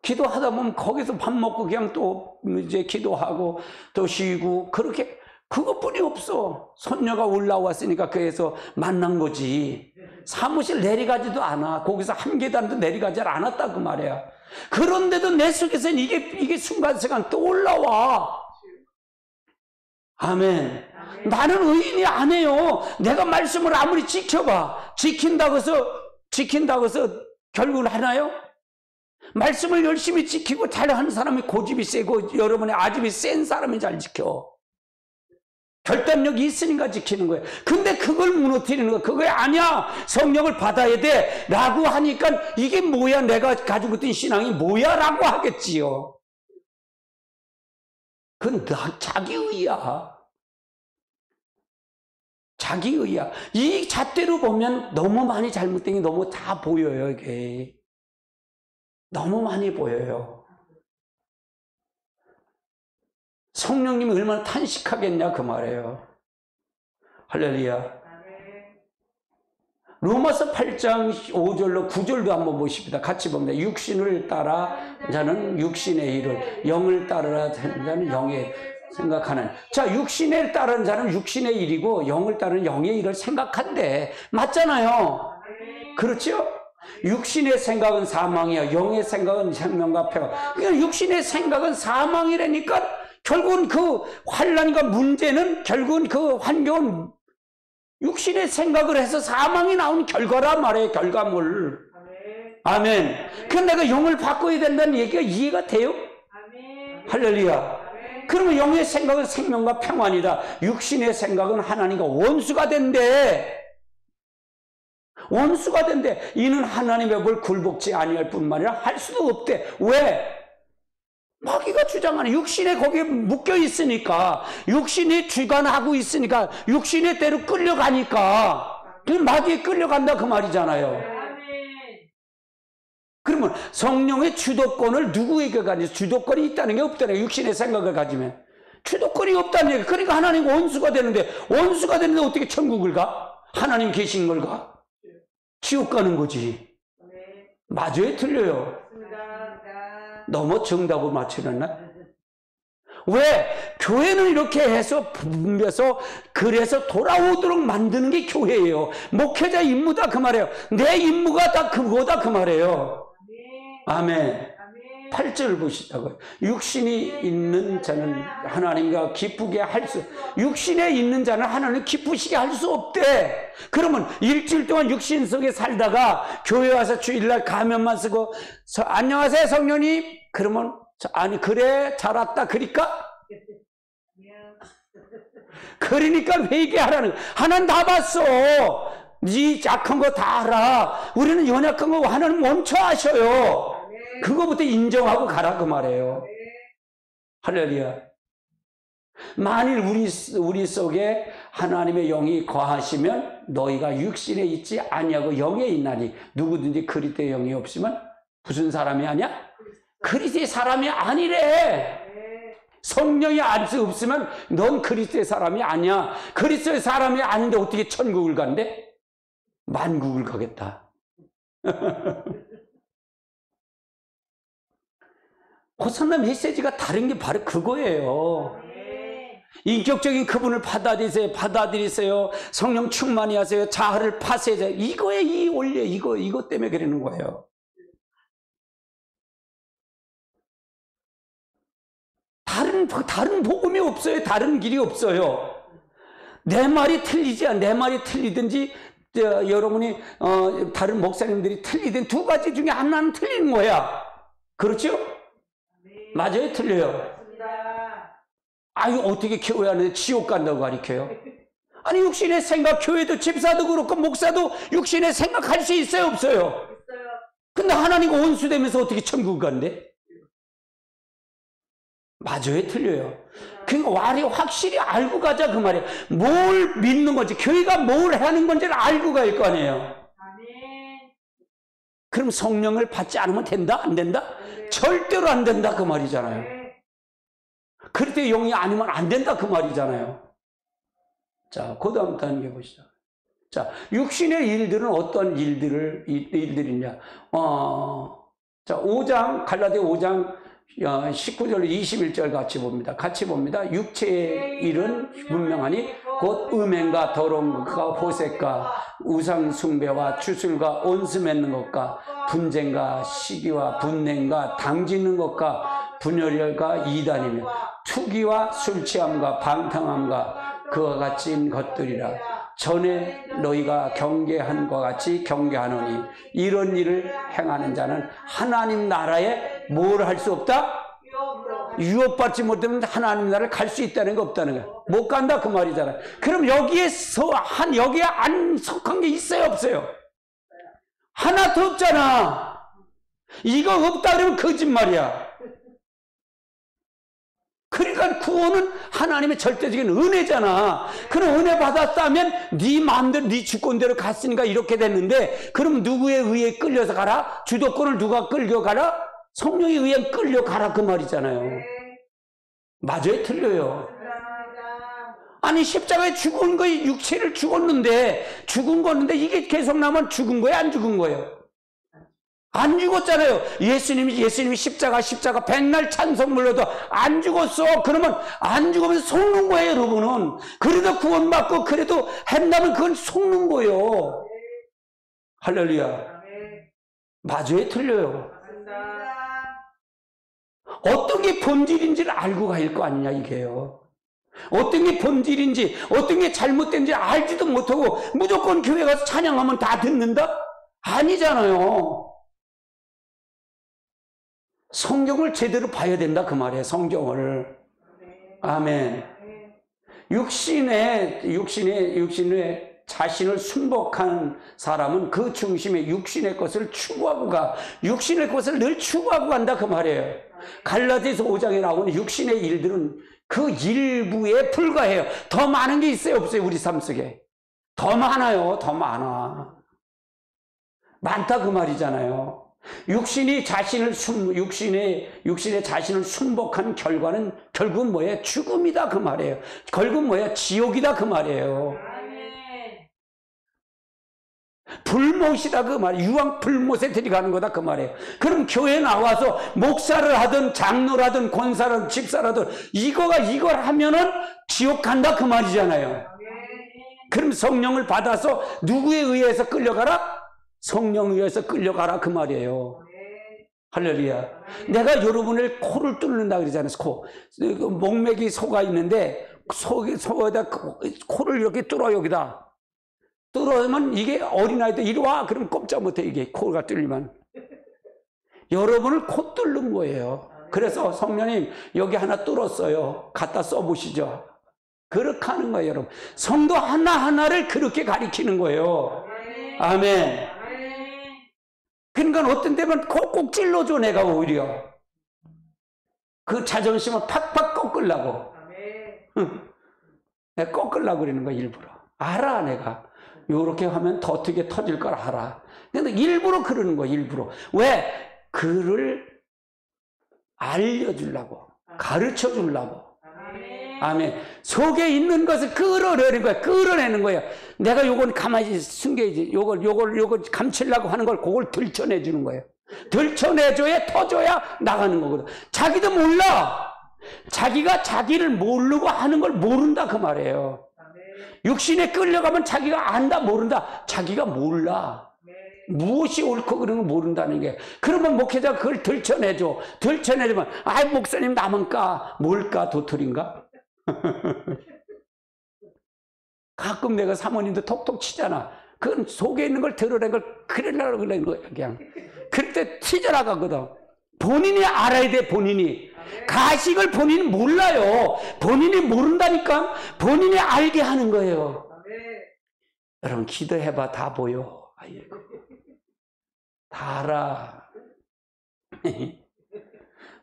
기도하다 보면 거기서 밥 먹고 그냥 또 이제 기도하고 또 쉬고 그렇게 그것뿐이 없어. 손녀가 올라왔으니까 그래서 만난 거지. 사무실 내려가지도 않아. 거기서 한 계단도 내려가지 않았다 그 말이야. 그런데도 내 속에서는 이게 순간순간 또 올라와. 아멘. 나는 의인이 아니에요. 내가 말씀을 아무리 지켜봐. 지킨다고 해서 결국은 하나요? 말씀을 열심히 지키고 잘하는 사람이 고집이 세고 여러분의 아집이 센 사람이 잘 지켜. 결단력이 있으니까 지키는 거예요. 근데 그걸 무너뜨리는 거야. 그게 아니야. 성령을 받아야 돼. 라고 하니까 이게 뭐야? 내가 가지고 있던 신앙이 뭐야? 라고 하겠지요. 그건 자기의야. 자기의야. 이 잣대로 보면 너무 많이 잘못된 게 너무 다 보여요, 이게. 너무 많이 보여요. 성령님이 얼마나 탄식하겠냐, 그 말이에요. 할렐루야. 로마서 8장 5절로 9절도 한번 보십니다. 같이 봅니다. 육신을 따라 자는 육신의 일을, 영을 따르라 자는 영의 생각하는. 자, 육신을 따르는 자는 육신의 일이고 영을 따르는 영의 일을 생각한대. 맞잖아요. 그렇죠? 육신의 생각은 사망이야. 영의 생각은 생명과 평안. 그러니까 육신의 생각은 사망이라니까 결국은 그 환난과 문제는 결국은 그 환경은 육신의 생각을 해서 사망이 나온 결과란 말이에요. 결과물. 아멘. 그럼 내가 영을 바꿔야 된다는 얘기가 이해가 돼요? 할렐루야. 그러면 영의 생각은 생명과 평안이다. 육신의 생각은 하나님과 원수가 된대. 원수가 된대. 이는 하나님의 법을 굴복지 아니할 뿐만 아니라 할 수도 없대. 왜? 마귀가 주장하는 육신에 거기에 묶여 있으니까, 육신이 주관하고 있으니까, 육신의 대로 끌려가니까 그 마귀에 끌려간다 그 말이잖아요. 그러면 성령의 주도권을 누구에게 가지? 주도권이 있다는 게 없다는 게 육신의 생각을 가지면 주도권이 없다는 얘기. 그러니까 하나님 원수가 되는데, 원수가 되는데 어떻게 천국을 가? 하나님 계신 걸 가? 지옥 가는 거지. 맞아요, 틀려요? 너무 정답을 맞추렸나? 왜? 교회는 이렇게 해서 분배해서 그래서 돌아오도록 만드는 게 교회예요. 목회자 임무다 그 말이에요. 내 임무가 다 그거다 그 말이에요. 아멘. 8절 보시자고요. 육신이 있는 자는 하나님과 기쁘게 할 수, 육신에 있는 자는 하나님 기쁘시게 할 수 없대. 그러면 일주일 동안 육신 속에 살다가 교회 와서 주일날 가면만 쓰고 안녕하세요 성령님. 그러면 아니 그래 잘 왔다 그러니까? 그러니까 회개하라는. 하나님 다 봤어. 네 약한 거 다 알아. 우리는 연약한 거 하나님 멈춰 하셔요. 그거부터 인정하고 가라 그 말이에요. 할렐루야. 만일 우리 속에 하나님의 영이 거하시면 너희가 육신에 있지 아니하고 영에 있나니. 누구든지 그리스도의 영이 없으면 무슨 사람이 아니야? 그리스도의 사람이 아니래. 성령이 안수 없으면 넌 그리스도의 사람이 아니야. 그리스도의 사람이 아닌데 어떻게 천국을 간대? 만국을 가겠다. 호산나 메시지가 다른 게 바로 그거예요. 인격적인 그분을 받아들이세요. 성령 충만히 하세요. 자아를 파세요. 이거에 이 원리, 이거 때문에 그러는 거예요. 다른 복음이 없어요. 다른 길이 없어요. 내 말이 틀리든지 여러분이 다른 목사님들이 틀리든 두 가지 중에 하나는 틀리는 거야. 그렇죠? 맞아요? 틀려요? 아유 어떻게 교회 안에 지옥 간다고 가르쳐요? 아니 육신의 생각, 교회도 집사도 그렇고 목사도 육신의 생각할 수 있어요? 없어요? 근데 하나님과 원수되면서 어떻게 천국 간대? 맞아요? 틀려요? 그러니까 확실히 알고 가자 그 말이에요. 뭘 믿는 건지, 교회가 뭘 하는 건지를 알고 갈 거 아니에요. 그럼 성령을 받지 않으면 된다? 안 된다? 절대로 안 된다 그 말이잖아요. 그럴 때 영이 아니면 안 된다 그 말이잖아요. 자, 그 다음 단계 보시죠. 자, 육신의 일들은 어떤 일들이냐. 자, 5장, 갈라디아 5장 19절 21절 같이 봅니다. 육체의 일은 분명하니 곧 음행과 더러운 것과 호색과 우상 숭배와 주술과 온수 맺는 것과 분쟁과 시기와 분냉과 당짓는 것과 분열과 이단이며 투기와 술취함과 방탕함과 그와 같은 것들이라. 전에 너희가 경계한 것 같이 경계하노니 이런 일을 행하는 자는 하나님 나라에 뭘 할 수 없다? 유업받지 못하면 하나님 나라를 갈 수 있다는 게 없다는 거야. 못 간다 그 말이잖아. 그럼 여기에 안 속한 게 있어요 없어요? 하나 더 없잖아. 이거 없다 그러면 거짓말이야. 그러니까 구원은 하나님의 절대적인 은혜잖아. 그럼 은혜 받았다면 네 마음대로 네 주권대로 갔으니까 이렇게 됐는데, 그럼 누구에 의해 끌려서 가라? 주도권을 누가 끌려가라? 성령에 의해 끌려가라 그 말이잖아요. 맞아요? 틀려요? 아니 십자가에 죽은 거에 육체를 죽은 건데 이게 계속 남으면 죽은 거예요? 안 죽은 거예요? 안 죽었잖아요. 예수님이 십자가 백날 찬송 불러도 안 죽었어. 그러면 안 죽으면 속는 거예요, 여러분은. 그래도 구원받고 그래도 한다면 그건 속는 거예요. 할렐루야. 맞아요, 틀려요? 맞습니다. 어떤 게 본질인지를 알고 갈 거 아니냐, 이게요. 어떤 게 본질인지, 어떤 게 잘못된지 알지도 못하고 무조건 교회 가서 찬양하면 다 듣는다? 아니잖아요. 성경을 제대로 봐야 된다, 그 말이에요, 성경을. 아멘. 육신에 자신을 순복한 사람은 그 중심에 육신의 것을 추구하고 가. 육신의 것을 늘 추구하고 간다, 그 말이에요. 갈라디아서 5장에 나오는 육신의 일들은 그 일부에 불과해요. 더 많은 게 있어요, 없어요, 우리 삶 속에? 더 많아요, 더 많아. 많다, 그 말이잖아요. 육신의 자신을 순복한 결과는 결국 뭐예요? 죽음이다, 그 말이에요. 결국 뭐예요? 지옥이다, 그 말이에요. 불못이다, 그 말이에요. 유황 불못에 들어가는 거다, 그 말이에요. 그럼 교회 나와서 목사를 하든 장로라든 권사라든 집사라든 이걸 하면은 지옥 간다, 그 말이잖아요. 그럼 성령을 받아서 누구에 의해서 끌려가라? 성령에 의해서 끌려가라, 그 말이에요. 할렐루야. 내가 여러분을 코를 뚫는다 그러잖아요. 코. 목맥이 소가 있는데 소에다 코를 이렇게 뚫어, 여기다. 뚫어면 이게 어린아이도 이리 와, 그럼 꼼짝 못해, 이게 코가 뚫리면. 여러분을 코 뚫는 거예요. 그래서 성령님 여기 하나 뚫었어요, 갖다 써보시죠. 그렇게 하는 거예요, 여러분. 성도 하나하나를 그렇게 가리키는 거예요. 아멘. 그러니까 어떤 때면 콕콕 찔러줘, 내가 오히려. 그 자존심을 팍팍 꺾으려고. 내가 꺾으려고 그러는 거야, 일부러. 알아, 내가. 요렇게 하면 더 어떻게 터질 걸 알아. 근데 일부러 그러는 거야, 일부러. 왜? 그를 알려주려고. 가르쳐 주려고. 아멘. 속에 있는 것을 끌어내는 거야. 끌어내는 거야. 내가 요건 가만히 숨겨야지. 요걸 감추려고 하는 걸 그걸 들춰내 주는 거예요. 들춰내줘야 터져야 나가는 거거든. 자기도 몰라. 자기가 자기를 모르고 하는 걸 모른다, 그 말이에요. 육신에 끌려가면 자기가 안다, 모른다. 자기가 몰라. 무엇이 옳고 그런 걸 모른다는 게. 그러면 목회자가 그걸 들춰내줘. 들춰내주면, 아이, 목사님 나만 까. 뭘까? 도토리인가? 가끔 내가 사모님도 톡톡 치잖아. 그건 속에 있는 걸 드러낸 걸 그러려고 그러는 거야, 그냥. 그럴 때 튀져나가거든. 본인이 알아야 돼, 본인이. 가식을 본인이 몰라요. 본인이 모른다니까 본인이 알게 하는 거예요. 여러분, 기도해봐, 다 보여. 아이고. 다 알아.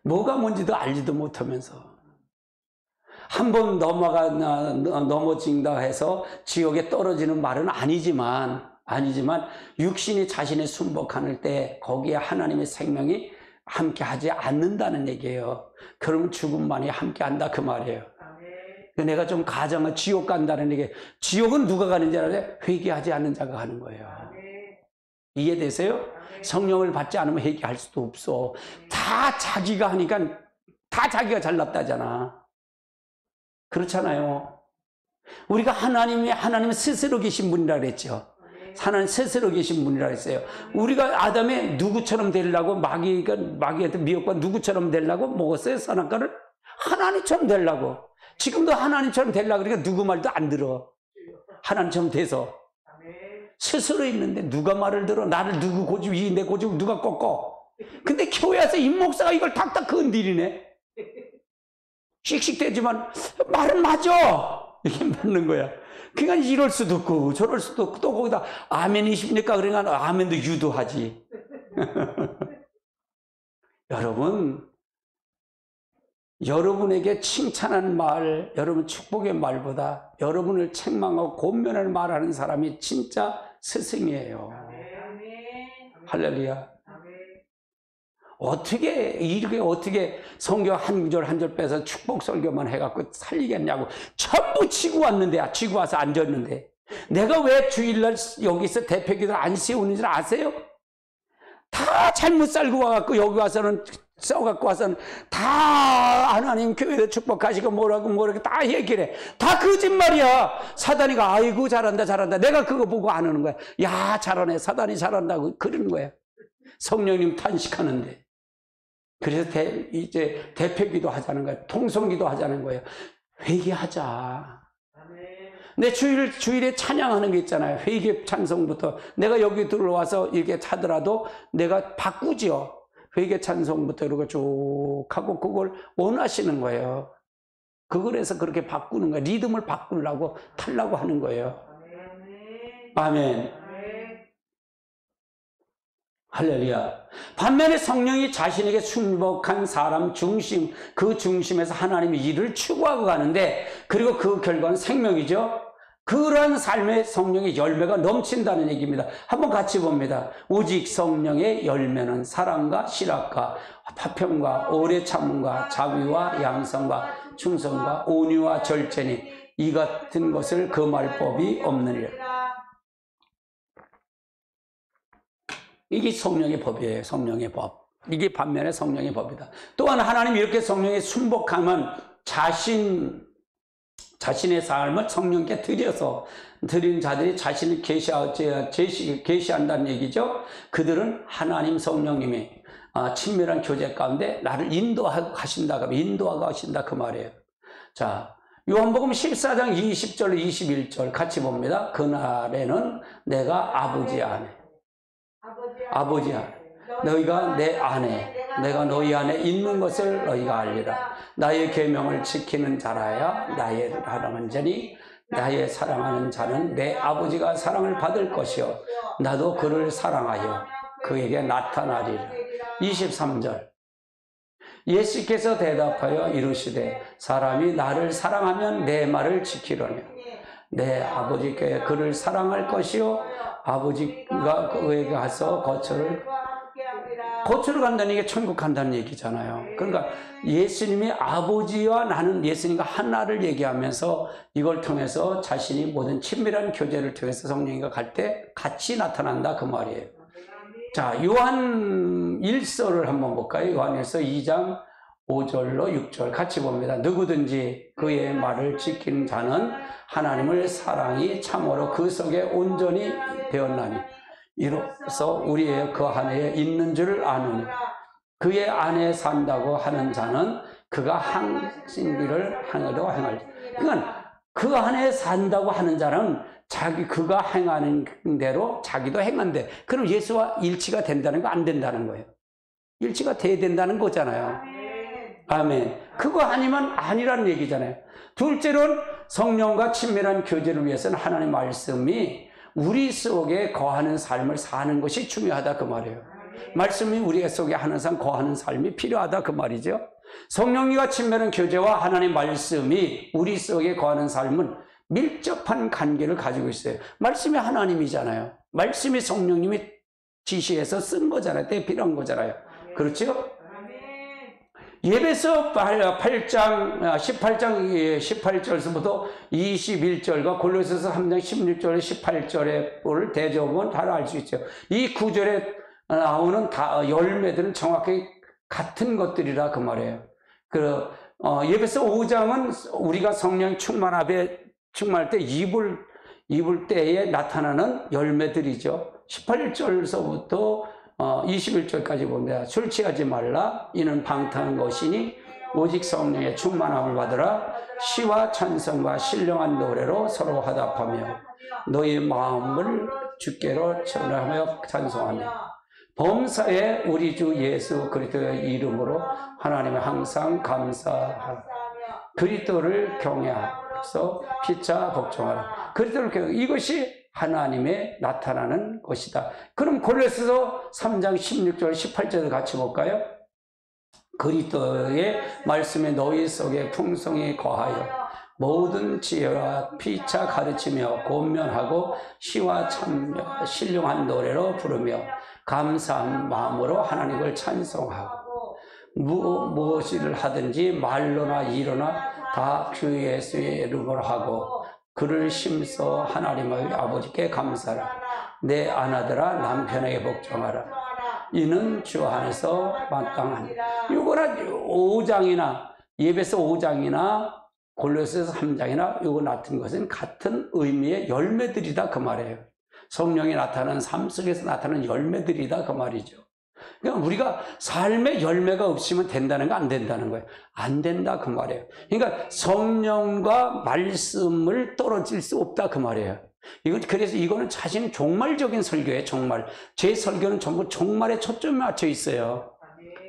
뭐가 뭔지도 알지도 못하면서. 한번 넘어진다 해서 지옥에 떨어지는 말은 아니지만 육신이 자신의 순복할 때 거기에 하나님의 생명이 함께 하지 않는다는 얘기예요. 그러면 죽음만이 함께 한다, 그 말이에요. 내가 좀 가정을 지옥 간다는 얘기. 지옥은 누가 가는지 알아요? 회개하지 않는 자가 가는 거예요. 이해되세요? 성령을 받지 않으면 회개할 수도 없어. 다 자기가 하니까 다 자기가 잘났다잖아. 그렇잖아요. 우리가 하나님 스스로 계신 분이라 그랬죠. 하나님 스스로 계신 분이라 했어요. 우리가 아담의 누구처럼 되려고 마귀한테 미혹과 누구처럼 되려고 먹었어요, 선악과를? 하나님처럼 되려고. 지금도 하나님처럼 되려고 그러니까 누구 말도 안 들어. 하나님처럼 돼서. 스스로 있는데 누가 말을 들어? 나를 누구 고집, 내 고집을 누가 꺾어? 근데 교회에서 임목사가 이걸 탁탁 건드리네. 씩씩대지만 말은 맞아. 이게 맞는 거야. 그러니까 이럴 수도 없고 저럴 수도 없고 또 거기다 아멘이십니까? 그러니까 아멘도 유도하지. 여러분, 여러분에게 칭찬하는 말, 여러분 축복의 말보다 여러분을 책망하고 권면하는 말하는 사람이 진짜 스승이에요. 할렐루야. 어떻게 성경 한 구절 한 절 빼서 축복 설교만 해갖고 살리겠냐고. 전부 지고 왔는데, 지고 와서 앉았는데. 내가 왜 주일날 여기서 대표기도를 안 세우는 줄 아세요? 다 잘못 살고 와갖고 여기 와서는 써갖고 와서는 다 하나님 교회에 축복하시고 뭐라고 다 얘기를 해. 다 거짓말이야. 사단이가 아이고 잘한다. 내가 그거 보고 안 하는 거야. 야, 잘하네. 사단이 잘한다고 그러는 거야. 성령님 탄식하는데. 그래서 이제 대표기도 하자는 거예요. 통성기도 하자는 거예요. 회개하자. 내 주일에 찬양하는 게 있잖아요. 회개 찬송부터. 내가 여기 들어와서 이렇게 하더라도 내가 바꾸지요. 회개 찬송부터 이렇게 쭉 하고 그걸 원하시는 거예요. 그걸해서 그렇게 바꾸는 거예요. 리듬을 바꾸려고 타려고 하는 거예요. 아멘. 할렐루야. 반면에 성령이 자신에게 순복한 사람 중심, 그 중심에서 하나님의 일을 추구하고 가는데, 그리고 그 결과는 생명이죠. 그러한 삶의 성령의 열매가 넘친다는 얘기입니다. 한번 같이 봅니다. 오직 성령의 열매는 사랑과 실학과 화평과 오래 참음과 자비와 양성과 충성과 온유와 절제니 이 같은 것을 금할 법이 없느니라. 이게 성령의 법이에요. 성령의 법. 이게 반면에 성령의 법이다. 또한 하나님 이렇게 성령에 순복하면 자신의 삶을 성령께 드린 자들이 자신을 계시한다는 얘기죠. 그들은 하나님 성령님이 친밀한 교제 가운데 나를 인도하고 가신다 그 말이에요. 자, 요한복음 14장 20절 21절 같이 봅니다. 그날에는 내가 아버지 안에 너희가 내 안에 내가 너희 안에 있는 것을 너희가 알리라. 나의 계명을 지키는 자라야 나의 사랑하는 자니 나의 사랑하는 자는 내 아버지가 사랑을 받을 것이요 나도 그를 사랑하여 그에게 나타나리라. 23절 예수께서 대답하여 이르시되 사람이 나를 사랑하면 내 말을 지키려니 내 아버지께 그를 사랑할 것이요 아버지가 그에게 가서 거처를 간다는 게 천국 간다는 얘기잖아요. 그러니까 예수님이 아버지와 나는 예수님과 하나를 얘기하면서 이걸 통해서 자신이 모든 친밀한 교제를 통해서 성령이가 갈 때 같이 나타난다 그 말이에요. 자, 요한 1서를 한번 볼까요? 요한 1서 2장 5절로 6절 같이 봅니다. 누구든지 그의 말을 지키는 자는 하나님을 사랑이 참으로 그 속에 온전히 되었나니 이로써 우리의 그 안에 있는 줄 아노니 그의 안에 산다고 하는 자는 그가 하신 일을 행하려고 행할지. 그러니까 그 안에 산다고 하는 자는 그가 행하는 대로 자기도 행한대. 그럼 예수와 일치가 된다는 거 안 된다는 거예요. 일치가 돼야 된다는 거잖아요. 아멘. 그거 아니면 아니라는 얘기잖아요. 둘째로는 성령과 친밀한 교제를 위해서는 하나님의 말씀이 우리 속에 거하는 삶을 사는 것이 중요하다 그 말이에요. 말씀이 우리 속에 항상 거하는 삶이 필요하다 그 말이죠. 성령과 친밀한 교제와 하나님의 말씀이 우리 속에 거하는 삶은 밀접한 관계를 가지고 있어요. 말씀이 하나님이잖아요. 말씀이 성령님이 지시해서 쓴 거잖아요. 대필한 거잖아요. 그렇죠? 예배서 8장 18절에서부터 21절과 골로새서 3장 16절 18절의 대조하면 다 알 수 있죠. 이 구절에 나오는 열매들은 정확히 같은 것들이라 그 말이에요. 예배서 5장은 우리가 성령 충만할 때 입을 때에 나타나는 열매들이죠. 18절서부터 21절까지 봅니다. 술 취하지 말라. 이는 방탕한 것이니 오직 성령의 충만함을 받으라. 시와 찬송과 신령한 노래로 서로 화답하며 너희 마음을 주께로 전하며 찬송하며 범사에 우리 주 예수 그리스도의 이름으로 하나님의 항상 감사하라. 그리스도를 경외하면서 피차 복종하라. 그리스도를 경외. 이것이 하나님의 나타나는 것이다. 그럼 골로새서 3장 16절 18절을 같이 볼까요? 그리스도의 말씀에 너희 속에 풍성히 거하여 모든 지혜와 피차 가르치며 권면하고 시와 참며 신령한 노래로 부르며 감사한 마음으로 하나님을 찬송하고 무엇을 하든지 말로나 이로나 다 주 예수의 이름으로 하고 그를 심써 하나님의 아버지께 감사하라. 내 아나들아 남편에게 복종하라. 이는 주 안에서 마땅하니라. 이거나 5장이나 예배서 5장이나 골로새서 3장이나 이거 같은 것은 같은 의미의 열매들이다 그 말이에요. 성령이 나타나는 삶 속에서 나타나는 열매들이다 그 말이죠. 그러니까 우리가 삶의 열매가 없으면 된다는 거 안 된다는 거예요. 안 된다 그 말이에요. 그러니까 성령과 말씀을 떨어질 수 없다 그 말이에요. 그래서 이거는 자신 종말적인 설교예요. 종말. 제 설교는 전부 종말에 초점이 맞춰 있어요.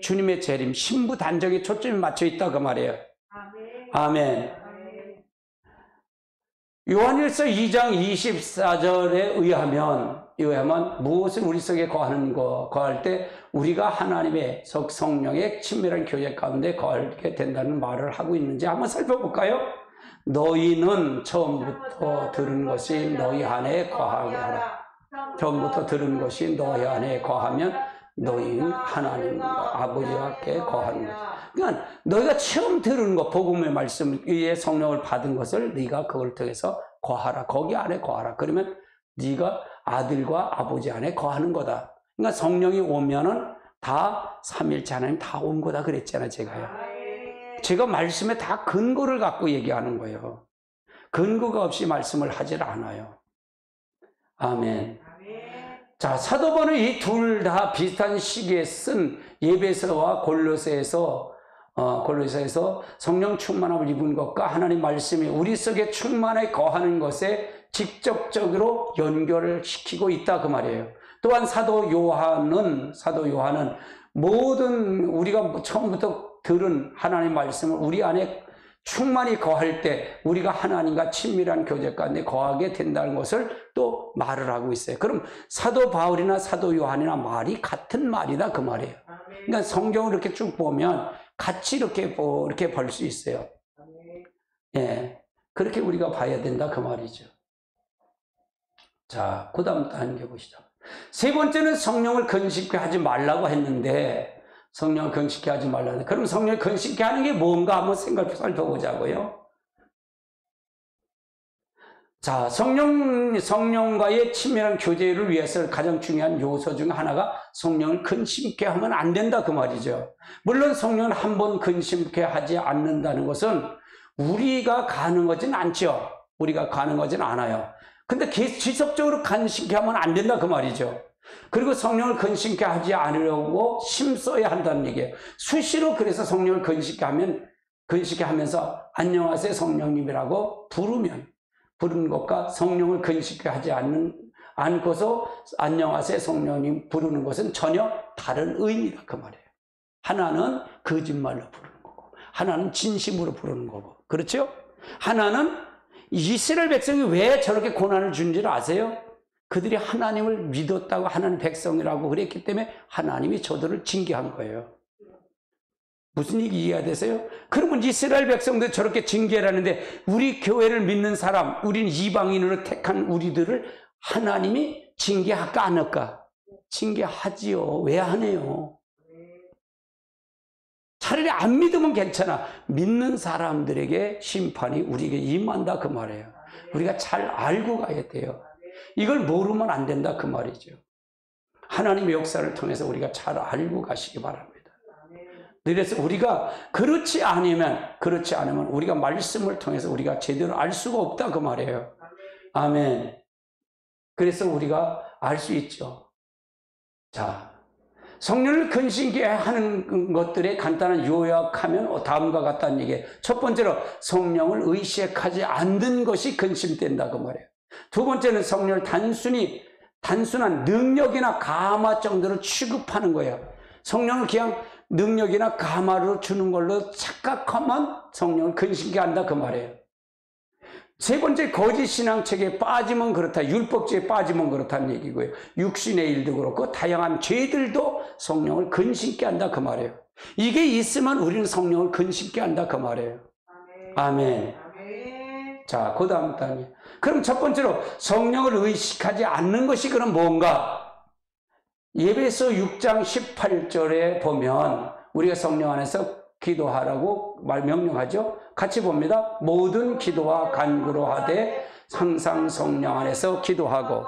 주님의 재림, 신부 단정에 초점이 맞춰 있다 그 말이에요. 아멘. 요한일서 2장 24절에 의하면 무엇을 우리 속에 거할 때 우리가 하나님의 성령의 친밀한 교제 가운데 거하게 된다는 말을 하고 있는지 한번 살펴볼까요? 너희는 처음부터 들은 것이 너희 안에 거하게 하라. 처음부터 들은 것이 너희 안에 거하면 너희는 하나님과 아버지와 함께 거하는 거죠. 그러니까 너희가 처음 들은 것, 복음의 말씀 위에 성령을 받은 것을 네가 그걸 통해서 거하라. 거기 안에 거하라. 그러면 네가 아들과 아버지 안에 거하는 거다. 그러니까 성령이 오면은 다 삼일째 하나님 다 온 거다 그랬잖아요, 제가요. 제가 말씀에 다 근거를 갖고 얘기하는 거예요. 근거가 없이 말씀을 하질 않아요. 아멘. 자, 사도 바울은 이 둘 다 비슷한 시기에 쓴 에베소와 골로새에서 성령 충만함을 입은 것과 하나님 말씀이 우리 속에 충만하게 거하는 것에 직접적으로 연결을 시키고 있다 그 말이에요. 또한 사도 요한은 모든 우리가 처음부터 들은 하나님 말씀을 우리 안에 충만히 거할 때 우리가 하나님과 친밀한 교제 가운데 거하게 된다는 것을 또 말을 하고 있어요. 그럼 사도 바울이나 사도 요한이나 말이 같은 말이다 그 말이에요. 그러니까 성경을 이렇게 쭉 보면 같이 이렇게 볼 수 있어요. 예, 그렇게 우리가 봐야 된다 그 말이죠. 자, 그 다음 단계 보시죠. 세 번째는 성령을 건식케 하지 말라고 했는데, 성령을 건식케 하지 말라는데, 그럼 성령을 건식케 하는 게 뭔가 한번 살펴보자고요. 자, 성령과의 친밀한 교제를 위해서 가장 중요한 요소 중 하나가 성령을 근심케 하면 안 된다 그 말이죠. 물론 성령을 한번 근심케 하지 않는다는 것은 우리가 가는 거진 않죠. 우리가 가는 거진 않아요. 근데 지속적으로 근심케 하면 안 된다 그 말이죠. 그리고 성령을 근심케 하지 않으려고 힘써야 한다는 얘기예요. 수시로 그래서 성령을 근심케 하면서 안녕하세요 성령님이라고 부르는 것과 성령을 근심케 하지 않고서 안녕하세요 성령님 부르는 것은 전혀 다른 의미다 그 말이에요. 하나는 거짓말로 부르는 거고 하나는 진심으로 부르는 거고, 그렇죠? 하나는 이스라엘 백성이 왜 저렇게 고난을 준지를 아세요? 그들이 하나님을 믿었다고 하나님 백성이라고 그랬기 때문에 하나님이 저들을 징계한 거예요. 무슨 얘기 이해가 되세요? 그러면 이스라엘 백성들 저렇게 징계를 하는데 우리 교회를 믿는 사람, 우린 이방인으로 택한 우리들을 하나님이 징계할까 안 할까? 징계하지요. 왜 안 해요? 차라리 안 믿으면 괜찮아. 믿는 사람들에게 심판이 우리에게 임한다 그 말이에요. 우리가 잘 알고 가야 돼요. 이걸 모르면 안 된다 그 말이죠. 하나님의 역사를 통해서 우리가 잘 알고 가시기 바랍니다. 그래서 우리가 그렇지 않으면 우리가 말씀을 통해서 우리가 제대로 알 수가 없다 그 말이에요. 아멘. 그래서 우리가 알 수 있죠. 자, 성령을 근심케 하는 것들의 간단한 요약하면 다음과 같다는 얘기예요. 첫 번째로 성령을 의식하지 않는 것이 근심된다 그 말이에요. 두 번째는 성령을 단순한 능력이나 감화 정도로 취급하는 거예요. 성령을 그냥 능력이나 감화로 주는 걸로 착각하면 성령을 근심케 한다 그 말이에요. 세 번째, 거짓 신앙책에 빠지면 그렇다. 율법주의에 빠지면 그렇다는 얘기고요. 육신의 일도 그렇고 다양한 죄들도 성령을 근심케 한다 그 말이에요. 이게 있으면 우리는 성령을 근심케 한다 그 말이에요. 아멘. 자, 그 다음 단계. 그럼 첫 번째로 성령을 의식하지 않는 것이 그럼 뭔가? 에베소 6장 18절에 보면 우리가 성령 안에서 기도하라고 명령하죠. 같이 봅니다. 모든 기도와 간구로 하되 항상 성령 안에서 기도하고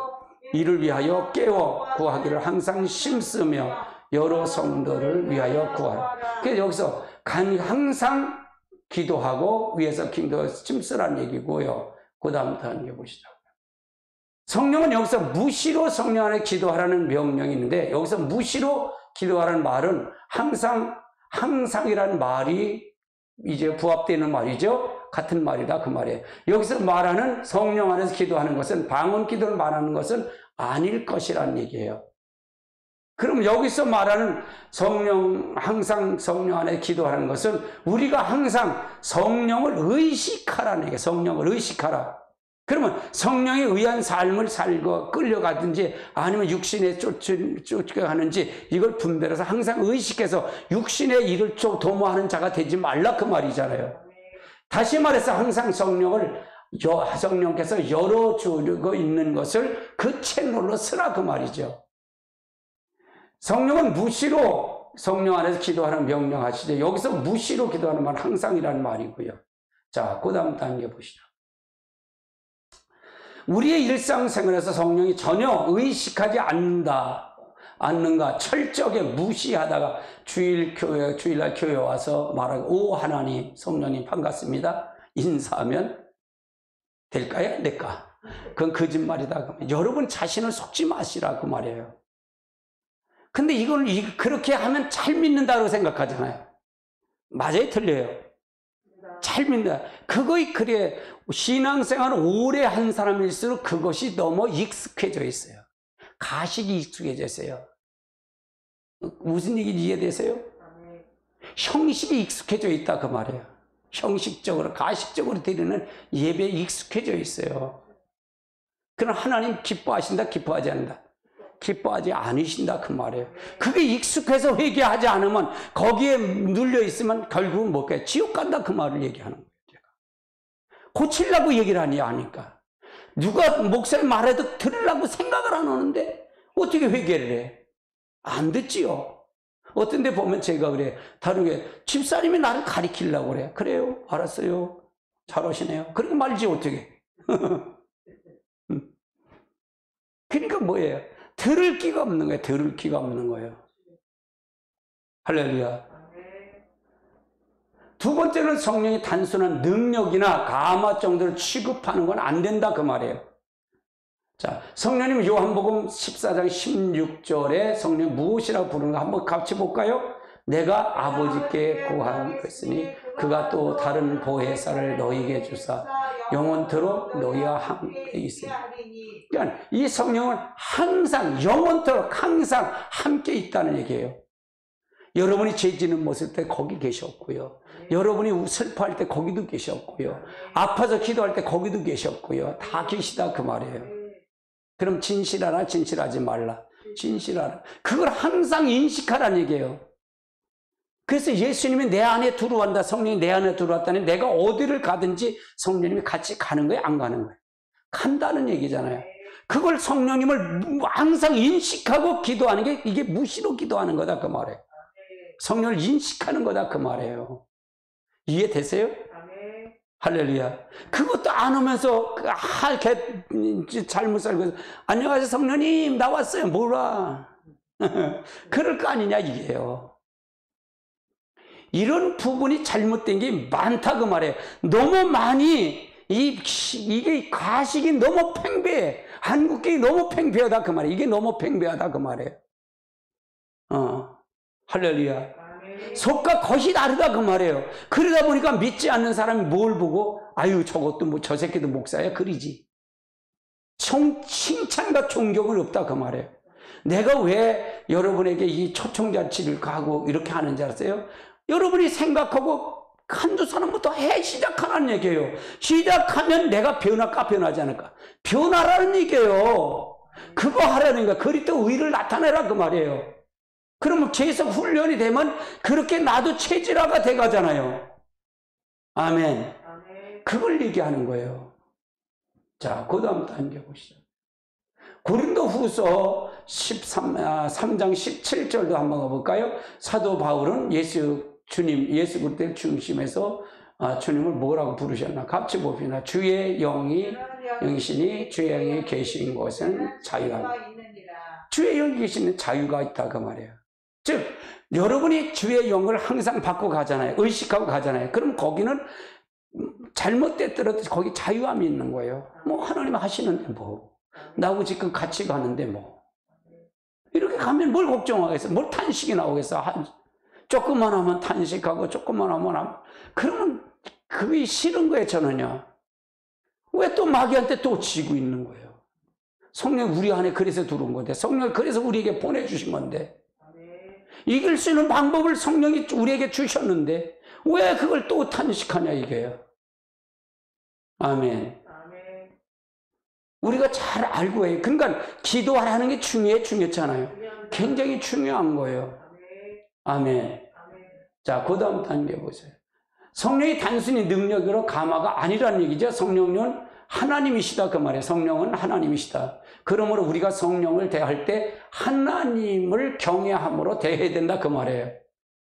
이를 위하여 깨워 구하기를 항상 힘쓰며 여러 성도를 위하여 구하라. 그래서 여기서 항상 기도하고 위에서 힘쓰라는 얘기고요. 그 다음 단계 보시죠. 성령은 여기서 무시로 성령 안에 기도하라는 명령이 있는데 여기서 무시로 기도하라는 말은 항상이라는 말이 이제 부합되는 말이죠. 같은 말이다 그 말이에요. 여기서 말하는 성령 안에서 기도하는 것은 방언 기도를 말하는 것은 아닐 것이라는 얘기예요. 그럼 여기서 말하는 항상 성령 안에 기도하는 것은 우리가 항상 성령을 의식하라는 얘기예요. 성령을 의식하라. 그러면 성령에 의한 삶을 살고 끌려가든지 아니면 육신에 쫓겨가는지 이걸 분별해서 항상 의식해서 육신의 일을 도모하는 자가 되지 말라 그 말이잖아요. 다시 말해서 항상 성령께서 열어주고 있는 것을 그 채널로 쓰라 그 말이죠. 성령은 무시로 성령 안에서 기도하는 명령하시죠. 여기서 무시로 기도하는 말은 항상이라는 말이고요. 자, 그 다음 단계 보시죠. 우리의 일상생활에서 성령이 전혀 의식하지 않는가 철저하게 무시하다가 주일날 교회 와서 말하고 오 하나님 성령님 반갑습니다 인사하면 될까요? 안 될까? 그건 거짓말이다. 여러분 자신을 속지 마시라 그 말이에요. 근데 이걸 그렇게 하면 잘 믿는다고 생각하잖아요. 맞아요? 틀려요? 잘 믿는다. 그래. 신앙생활을 오래 한 사람일수록 그것이 너무 익숙해져 있어요. 가식이 익숙해져 있어요. 무슨 얘기인지 이해되세요? 형식이 익숙해져 있다 그 말이에요. 형식적으로 가식적으로 드리는 예배에 익숙해져 있어요. 그럼 하나님 기뻐하신다 기뻐하지 않는다? 기뻐하지 않으신다 그 말이에요. 그게 익숙해서 회개하지 않으면 거기에 눌려 있으면 결국은 못 가요. 지옥 간다 그 말을 얘기하는 거예요. 제가 고치려고 얘기를 하니까 누가 목사님 말해도 들으려고 생각을 안 하는데 어떻게 회개를 해? 안 듣지요. 어떤 데 보면 제가 그래 다르게 집사님이 나를 가리키려고 그래. 그래요? 알았어요. 잘하시네요. 그렇게 말지 어떻게. 그러니까 뭐예요? 들을 기가 없는 거예요. 들을 기가 없는 거예요. 할렐루야. 두 번째는 성령이 단순한 능력이나 감화 정도를 취급하는 건 안 된다 그 말이에요. 자, 성령님 요한복음 14장 16절에 성령 무엇이라고 부르는가 한번 같이 볼까요? 내가 아버지께 구한 것이니 그가 또 다른 보혜사를 너희에게 주사 영원토록 너희와 함께 있으니. 그러니까 이 성령은 항상 영원토록 항상 함께 있다는 얘기예요. 여러분이 죄 지는 모습 때 거기 계셨고요. 여러분이 슬퍼할 때 거기도 계셨고요. 아파서 기도할 때 거기도 계셨고요. 다 계시다 그 말이에요. 그럼 진실하라 진실하지 말라. 진실하라. 그걸 항상 인식하라는 얘기예요. 그래서 예수님이 내 안에 들어온다. 성령이 내 안에 들어왔다니 내가 어디를 가든지 성령님이 같이 가는 거예요? 안 가는 거예요? 간다는 얘기잖아요. 그걸 성령님을 항상 인식하고 기도하는 게 이게 무시로 기도하는 거다 그 말이에요. 성령을 인식하는 거다 그 말이에요. 이해되세요? 할렐루야. 그것도 안 오면서 잘못 살고 안녕하세요 성령님 나왔어요. 뭐라 그럴 거 아니냐 이게요. 이런 부분이 잘못된 게 많다 그 말이에요. 너무 많이 이게 가식이 너무 팽배해. 한국이 너무 팽배하다 그 말이에요. 이게 너무 팽배하다 그 말이에요. 할렐루야. 속과 겉이 다르다 그 말이에요. 그러다 보니까 믿지 않는 사람이 뭘 보고 아유 저것도 뭐 저 새끼도 목사야 그러지. 칭찬과 존경은 없다 그 말이에요. 내가 왜 여러분에게 이 초청잔치를 가고 이렇게 하는지 아세요? 여러분이 생각하고 한두 사람부터 시작하라는 얘기예요. 시작하면 내가 변할까 변하지 않을까. 변하라는 얘기예요. 그거 하라는 거야. 그리스도 의를 나타내라 그 말이에요. 그러면 계속 훈련이 되면 그렇게 나도 체질화가 돼가잖아요. 아멘. 그걸 얘기하는 거예요. 자, 그 다음 단계 보시죠. 고린도후서 3장 17절도 한번 가볼까요? 사도 바울은 예수 그리스도를 중심에서 주님을 뭐라고 부르셨나? 같이 봅시다. 주의 영이시니 주의 영이 계신 곳은 자유가 주의 영이 계시는 자유가 있다 그 말이에요. 즉 여러분이 주의 영을 항상 받고 가잖아요. 의식하고 가잖아요. 그럼 거기는 잘못됐더라도 거기 자유함이 있는 거예요. 뭐 하나님 하시는데 뭐 나하고 지금 같이 가는데 뭐 이렇게 가면 뭘 걱정하겠어? 뭘 탄식이 나오겠어? 조금만 하면 탄식하고 조금만 하면 그러면 그게 싫은 거예요, 저는요. 왜 또 마귀한테 또 지고 있는 거예요? 성령 우리 안에 그래서 들어온 건데, 성령을 그래서 우리에게 보내주신 건데, 이길 수 있는 방법을 성령이 우리에게 주셨는데 왜 그걸 또 탄식하냐 이게요. 아멘. 우리가 잘 알고 해요. 그러니까 기도하라는 게 중요했잖아요. 굉장히 중요한 거예요. 아멘. 자, 그 다음 단계 보세요. 성령이 단순히 능력으로 감화가 아니라는 얘기죠. 성령은 하나님이시다 그 말이에요. 성령은 하나님이시다. 그러므로 우리가 성령을 대할 때 하나님을 경외함으로 대해야 된다 그 말이에요.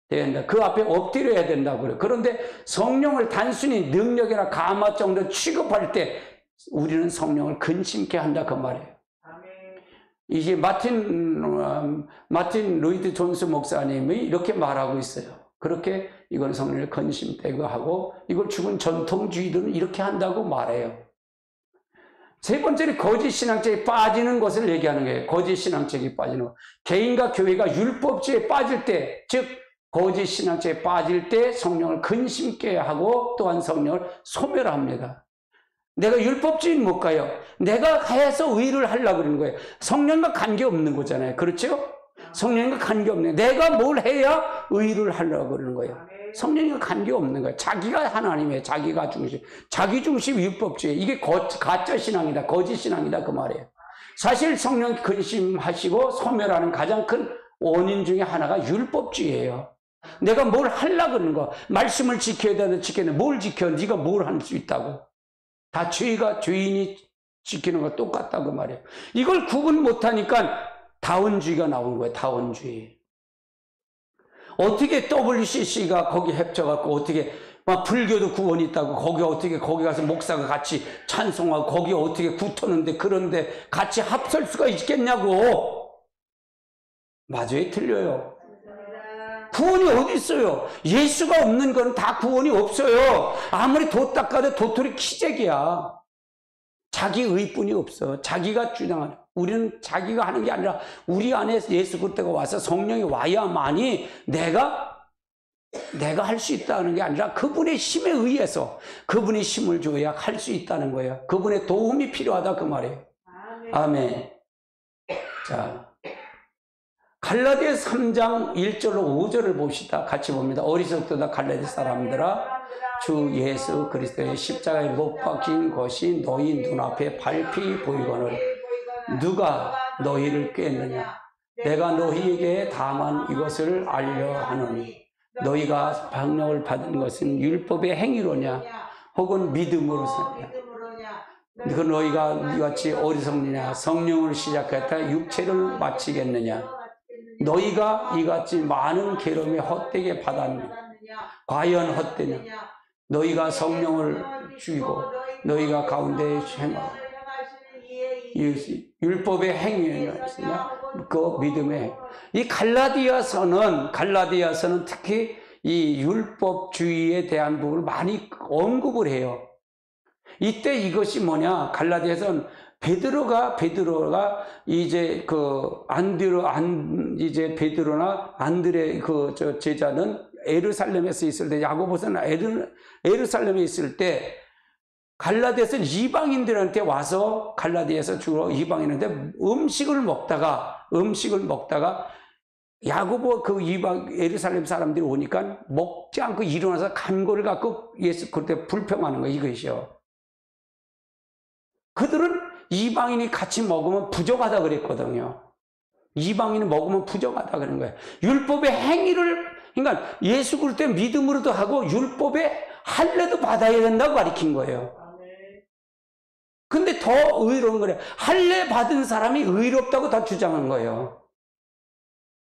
대해야 된다. 그 앞에 엎드려야 된다 그래요. 그런데 성령을 단순히 능력이나 감화 정도 취급할 때 우리는 성령을 근심케 한다 그 말이에요. 이게 마틴 로이드 존스 목사님이 이렇게 말하고 있어요. 그렇게 이건 성령을 근심되고 하고 이걸 죽은 전통주의들은 이렇게 한다고 말해요. 세 번째는 거짓 신앙죄에 빠지는 것을 얘기하는 거예요. 거짓 신앙죄에 빠지는 것. 개인과 교회가 율법주의에 빠질 때, 즉 거짓 신앙죄에 빠질 때 성령을 근심케 하고 또한 성령을 소멸합니다. 내가 율법주의는 못 가요. 내가 해서 의를 하려고 그러는 거예요. 성령과 관계없는 거잖아요. 그렇죠? 성령과 관계없는 거예요. 내가 뭘 해야 의를 하려고 그러는 거예요. 성령과 관계없는 거예요. 자기가 하나님이에요. 자기가 중심. 자기 중심 율법주의. 이게 가짜 신앙이다. 거짓 신앙이다. 그 말이에요. 사실 성령 근심하시고 소멸하는 가장 큰 원인 중에 하나가 율법주의예요. 내가 뭘 하려고 그러는 거. 말씀을 지켜야 되는데 지켜야 되는데 뭘 지켜? 네가 뭘 할 수 있다고. 다 주인이 지키는 거 똑같다 그 말이에요. 이걸 구분 못하니까 다원주의가 나온 거예요. 다원주의. 어떻게 WCC가 거기 합쳐갖고 어떻게 막 불교도 구원이 있다고 거기 가서 목사가 같이 찬송하고 거기 어떻게 붙었는데 그런데 같이 합설 수가 있겠냐고. 맞아요. 틀려요. 구원이 어디 있어요? 예수가 없는 건 다 구원이 없어요. 아무리 도 닦아도 도토리 키재기야. 자기 의뿐이 없어. 자기가 주장하는. 우리는 자기가 하는 게 아니라 우리 안에 예수 그리스도가 와서 성령이 와야만이 내가 할 수 있다는 게 아니라 그분의 힘에 의해서 그분의 힘을 줘야 할 수 있다는 거예요. 그분의 도움이 필요하다 그 말이에요. 아멘. 자, 갈라디아 3장 1절로 5절을 봅시다. 같이 봅니다. 어리석도다 갈라디아 사람들아, 주 예수 그리스도의 십자가에 못 박힌 것이 너희 눈앞에 밟히 보이거늘 누가 너희를 꾀느냐? 내가 너희에게 다만 이것을 알려 하노니 너희가 방령을 받은 것은 율법의 행위로냐 혹은 믿음으로서냐? 그 너희가 이같이 어리석느냐? 성령을 시작했다 육체를 마치겠느냐? 너희가 이같이 많은 괴로움에 헛되게 받았느냐? 과연 헛되냐? 너희가 성령을 죽이고 너희가 가운데 행하고 율법의 행위였으냐? 그 믿음의 행위. 이 갈라디아서는 특히 이 율법주의에 대한 부분을 많이 언급을 해요. 이때 이것이 뭐냐? 갈라디아서는 베드로가 이제 이제 베드로나 안드레 제자는 에루살렘에서 있을 때, 야고보서는 에루살렘에 있을 때 갈라디아서 이방인들한테 와서 갈라디아에서 주로 이방인한테 음식을 먹다가 야고보 에루살렘 사람들이 오니까 먹지 않고 일어나서 간고를 갖고 예수 그때 불평하는 거예요. 이것이요. 그들은 이방인이 같이 먹으면 부족하다 그랬거든요. 이방인이 먹으면 부족하다 그런 거예요. 율법의 행위를 그러니까 예수 그리스도 믿음으로도 하고 율법의 할례도 받아야 된다고 가르친 거예요. 근데 더 의로운 거래요. 할례 받은 사람이 의롭다고 더 주장한 거예요.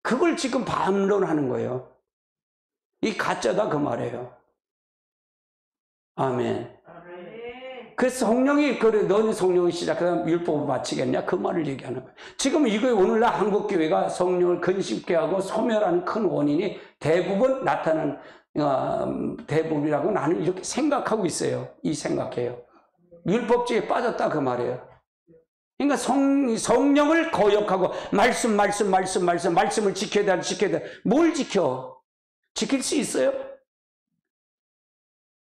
그걸 지금 반론하는 거예요. 이 가짜다 그 말이에요. 아멘. 그래서 성령이 그래 너는 성령이 시작하면 율법을 마치겠냐 그 말을 얘기하는 거예요. 지금 이거 오늘날 한국 교회가 성령을 근심케 하고 소멸하는 큰 원인이 대부분 나타나는 대부분이라고 나는 이렇게 생각하고 있어요. 이 생각해요. 율법주의에 빠졌다 그 말이에요. 그러니까 성령을 거역하고 말씀을 지켜야 돼. 뭘 지켜? 지킬 수 있어요?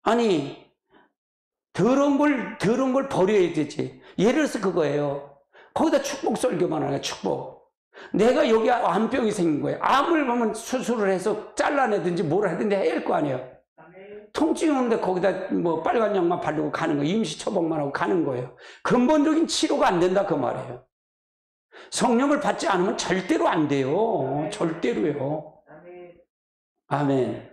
아니, 더러운 걸 버려야 되지. 예를 들어서 그거예요. 거기다 축복 설교만 하는 거야, 축복. 내가 여기 암병이 생긴 거예요. 암을 보면 수술을 해서 잘라내든지 뭘 하든지 해야 할 거 아니에요. 통증이 오는데 거기다 뭐 빨간 약만 바르고 가는 거예요. 임시 처방만 하고 가는 거예요. 근본적인 치료가 안 된다 그 말이에요. 성령을 받지 않으면 절대로 안 돼요. 절대로요. 아멘.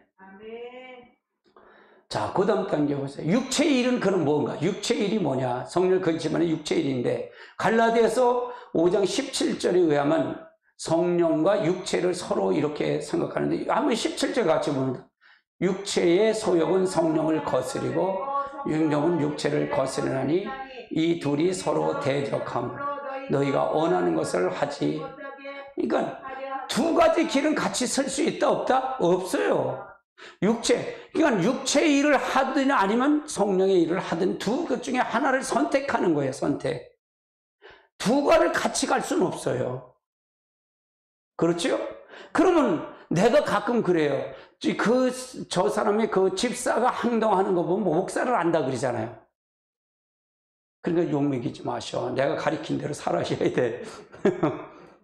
자, 그 다음 단계 보세요. 육체의 일은 그는 뭔가? 육체의 일이 뭐냐? 성령을 근심하는 육체의 일인데, 갈라디아서 5장 17절에 의하면 성령과 육체를 서로 이렇게 생각하는데, 한번 17절 같이 봅니다. 육체의 소욕은 성령을 거스리고 성령은 육체를 거스르나니 이 둘이 서로 대적함으로 너희가 원하는 것을 하지. 그러니까 두 가지 길은 같이 설 수 있다 없다? 없어요. 그러니까 육체의 일을 하든 아니면 성령의 일을 하든 두 것 중에 하나를 선택하는 거예요. 선택. 두 가지를 같이 갈 수는 없어요. 그렇죠? 그러면 내가 가끔 그래요. 저 사람의 그 집사가 행동하는 거 보면 목사를 안다 그러잖아요. 그러니까 욕먹이지 마셔. 내가 가리킨 대로 살아셔야 돼.